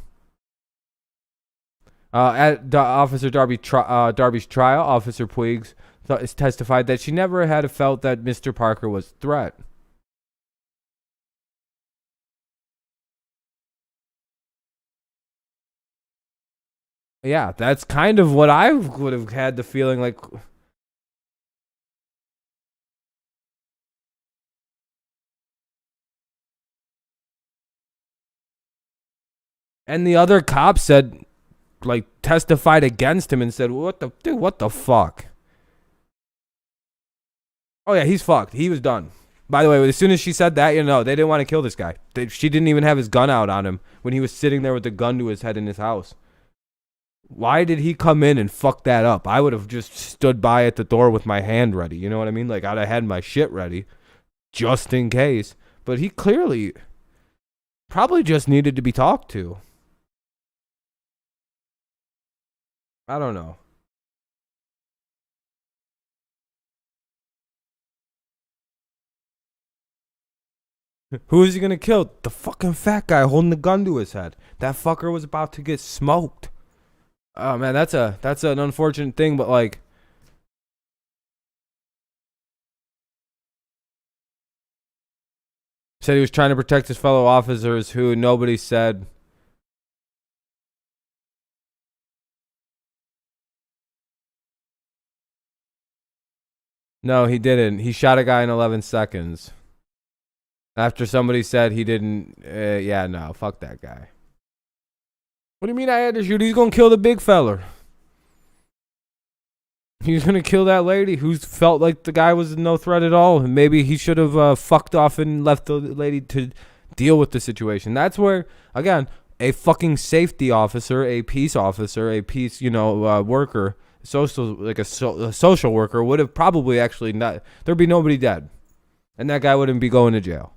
[SPEAKER 1] At Officer Darby's trial, Officer Puigs testified that she never had felt that Mr. Parker was a threat. Yeah, that's kind of what I would have had the feeling like. And the other cop said, like, testified against him and said, what the fuck? Oh yeah, he's fucked. He was done. By the way, as soon as she said that, they didn't want to kill this guy. She didn't even have his gun out on him when he was sitting there with the gun to his head in his house. Why did he come in and fuck that up? I would have just stood by at the door with my hand ready. You know what I mean? Like, I'd have had my shit ready just in case. But he clearly probably just needed to be talked to. I don't know. Who is he gonna kill? The fucking fat guy holding the gun to his head. That fucker was about to get smoked. Oh man, that's an unfortunate thing, but like, said he was trying to protect his fellow officers who nobody said. No, he didn't. He shot a guy in 11 seconds. After somebody said he didn't. Yeah, no, fuck that guy. What do you mean I had to shoot? He's gonna kill the big feller. He's gonna kill that lady who felt like the guy was no threat at all. Maybe he should have fucked off and left the lady to deal with the situation. That's where, again, a fucking safety officer, a peace officer, a peace, worker, a social worker would have probably actually not. There'd be nobody dead, and that guy wouldn't be going to jail.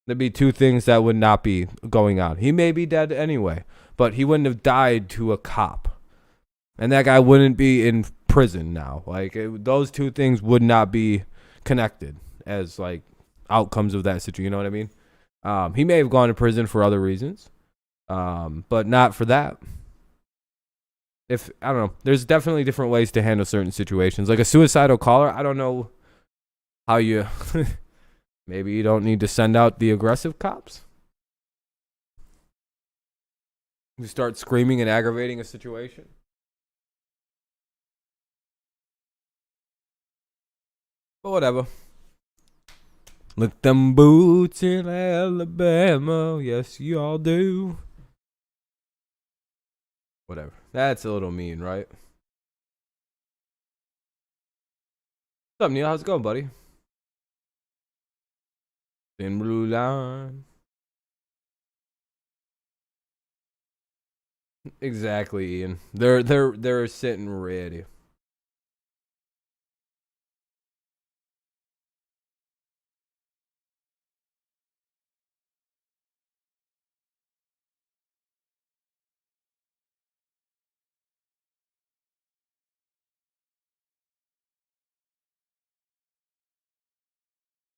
[SPEAKER 1] There'd be two things that would not be going on. He may be dead anyway, but he wouldn't have died to a cop. And that guy wouldn't be in prison now. Like, those two things would not be connected as, like, outcomes of that situation. You know what I mean? He may have gone to prison for other reasons, but not for that. If I don't know, there's definitely different ways to handle certain situations. Like a suicidal caller, I don't know how you. Maybe you don't need to send out the aggressive cops who start screaming and aggravating a situation. But whatever. Lick them boots in Alabama. Yes, you all do. Whatever. That's a little mean, right? What's up, Neil? How's it going, buddy? Thin blue line. Exactly, Ian. They're sitting ready.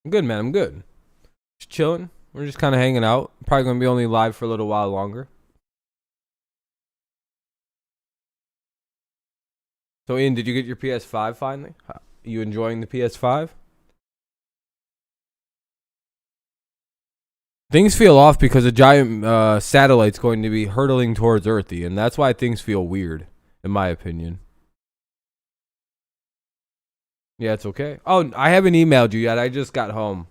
[SPEAKER 1] I'm good, man. I'm good. Just chilling. We're just kind of hanging out. Probably gonna be only live for a little while longer. So, Ian, did you get your PS5 finally? You enjoying the PS5? Things feel off because a giant satellite's going to be hurtling towards Earth, and that's why things feel weird, in my opinion. Yeah, it's okay. Oh, I haven't emailed you yet. I just got home.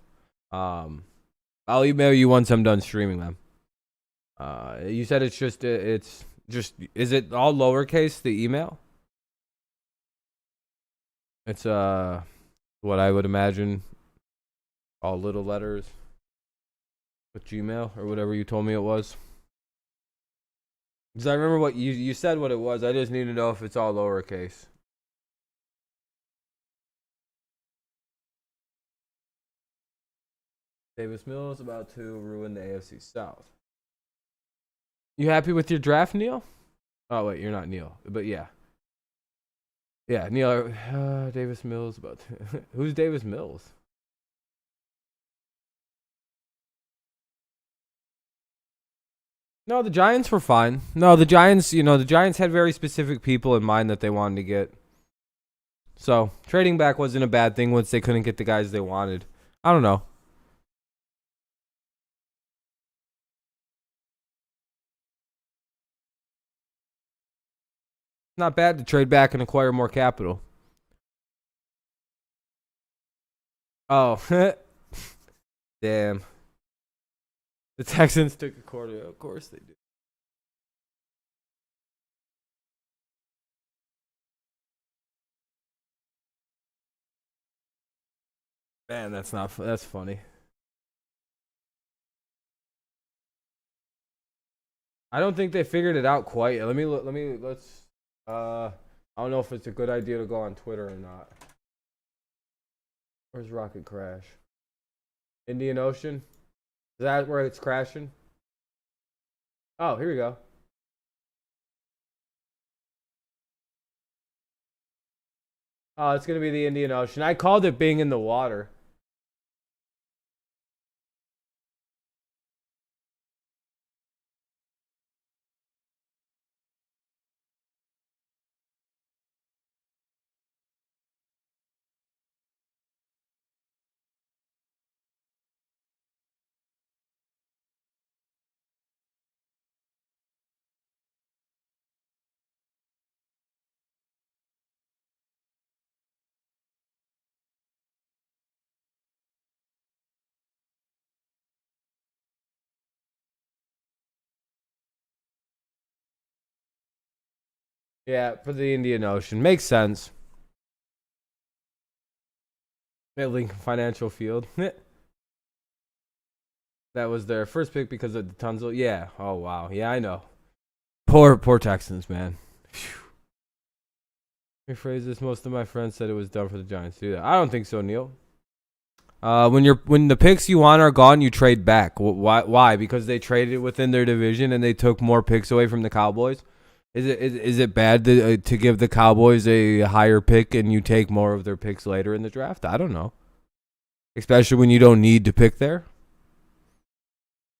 [SPEAKER 1] I'll email you once I'm done streaming them. You said it's just is it all lowercase, the email? It's what I would imagine, all little letters with Gmail or whatever you told me it was. Because I remember what you said what it was. I just need to know if it's all lowercase. Davis Mills about to ruin the AFC South. You happy with your draft, Neil? Oh wait, you're not Neil, but yeah. Yeah, Neil. Davis Mills about to. Who's Davis Mills? No, the Giants were fine. No, the Giants, the Giants had very specific people in mind that they wanted to get. So, trading back wasn't a bad thing once they couldn't get the guys they wanted. I don't know. Not bad to trade back and acquire more capital. Oh, damn. The Texans took a quarter. Of course they did. Man, that's funny. I don't think they figured it out quite. Let's I don't know if it's a good idea to go on Twitter or not. Where's Rocket Crash? Indian Ocean? Is that where it's crashing? Oh, here we go. Oh, it's gonna be the Indian Ocean. I called it being in the water. Yeah, for the Indian Ocean. Makes sense. Lincoln Financial Field. That was their first pick because of the Tunzel. Yeah. Oh wow. Yeah, I know. Poor Texans, man. Rephrase this. Most of my friends said it was done for the Giants to do that. I don't think so, Neil. When the picks you want are gone, you trade back. Why? Because they traded within their division and they took more picks away from the Cowboys. Is it bad to give the Cowboys a higher pick and you take more of their picks later in the draft? I don't know. Especially when you don't need to pick there.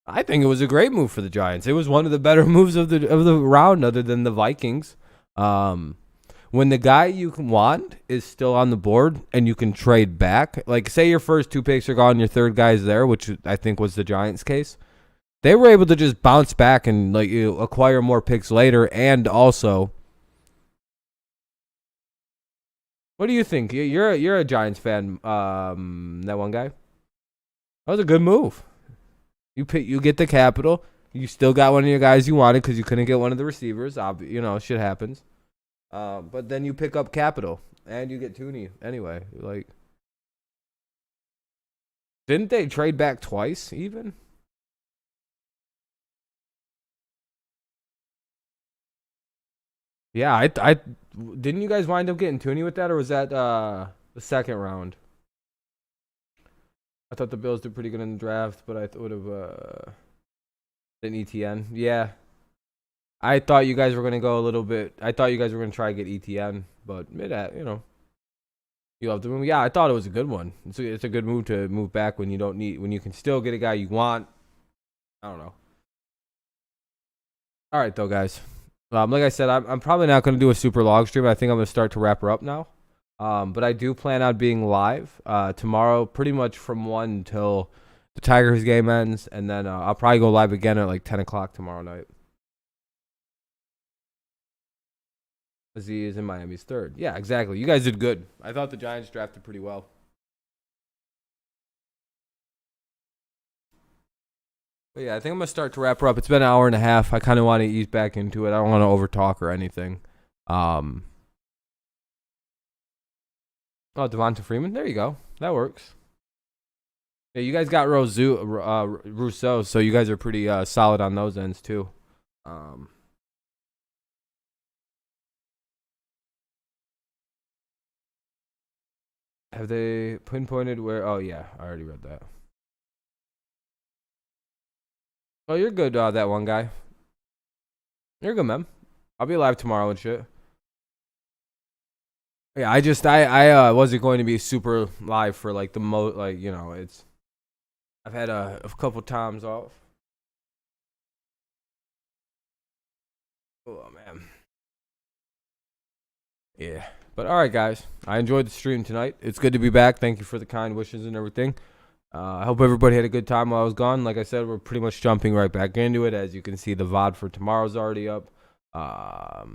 [SPEAKER 1] I think it was a great move for the Giants. It was one of the better moves of the round, other than the Vikings. When the guy you want is still on the board and you can trade back, like say your first 2 picks are gone, your third guy's there, which I think was the Giants' case. They were able to just bounce back and like acquire more picks later, and also, what do you think? You're a Giants fan. That one guy. That was a good move. You get the capital. You still got one of your guys you wanted because you couldn't get one of the receivers. Shit happens. But then you pick up capital and you get Tooney anyway. Like, didn't they trade back twice even? Yeah, I didn't you guys wind up getting Tooney with that, or was that the second round? I thought the Bills did pretty good in the draft, but I would have an ETN. Yeah. I thought you guys were gonna go a little bit. I thought you guys were gonna try to get ETN, but you love the move. Yeah, I thought it was a good one. It's a good move to move back when you can still get a guy you want. I don't know. All right, though, guys. Like I said, I'm probably not gonna do a super long stream. I think I'm gonna start to wrap her up now. But I do plan on being live tomorrow, pretty much from 1 until the Tigers game ends, and then I'll probably go live again at like 10 o'clock tomorrow night. He is in Miami's third. Yeah, exactly. You guys did good. I thought the Giants drafted pretty well. But yeah, I think I'm going to start to wrap her up. It's been an hour and a half. I kind of want to ease back into it. I don't want to overtalk or anything. Oh, Devonta Freeman. There you go. That works. Yeah, you guys got Rousseau, so you guys are pretty solid on those ends too. Have they pinpointed where? Oh yeah, I already read that. Oh, you're good. That one guy. You're good, man. I'll be live tomorrow and shit. Yeah, I wasn't going to be super live for like it's. I've had a couple times off. Oh man. Yeah. But all right, guys. I enjoyed the stream tonight. It's good to be back. Thank you for the kind wishes and everything. I hope everybody had a good time while I was gone. Like I said, we're pretty much jumping right back into it. As you can see, the VOD for tomorrow's already up. I'll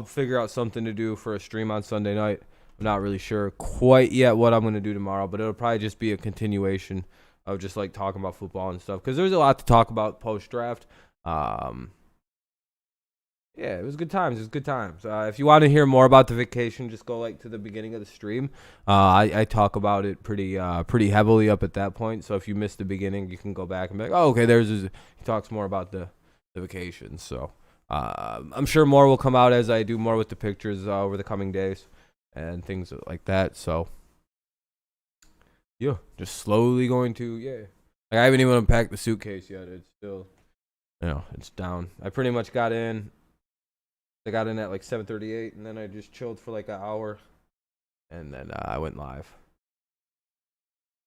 [SPEAKER 1] figure out something to do for a stream on Sunday night. I'm not really sure quite yet what I'm going to do tomorrow, but it'll probably just be a continuation of just like talking about football and stuff, because there's a lot to talk about post-draft. Yeah, it was good times. It was good times. If you want to hear more about the vacation, just go like to the beginning of the stream. I talk about it pretty heavily up at that point. So if you missed the beginning, you can go back and be like, oh, okay, he talks more about the vacation. So I'm sure more will come out as I do more with the pictures over the coming days and things like that. So yeah, just slowly going to Like, I haven't even unpacked the suitcase yet. It's still, it's down. I pretty much got in. I got in at like 7:38, and then I just chilled for like an hour, and then I went live.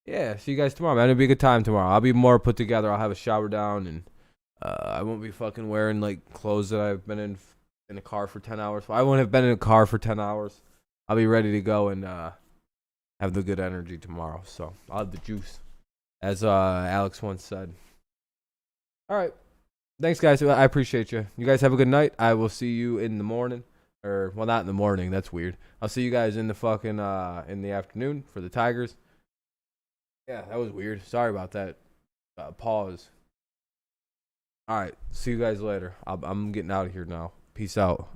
[SPEAKER 1] Yeah, see you guys tomorrow, man. It'll be a good time tomorrow. I'll be more put together. I'll have a shower down, and I won't be fucking wearing like clothes that I've been in a car for 10 hours. I won't have been in a car for 10 hours. I'll be ready to go and have the good energy tomorrow. So I'll have the juice, as Alex once said. All right. Thanks, guys. I appreciate you. You guys have a good night. I will see you in the morning. Or, well, not in the morning. That's weird. I'll see you guys in the fucking, in the afternoon for the Tigers. Yeah, that was weird. Sorry about that. Pause. All right. See you guys later. I'm getting out of here now. Peace out.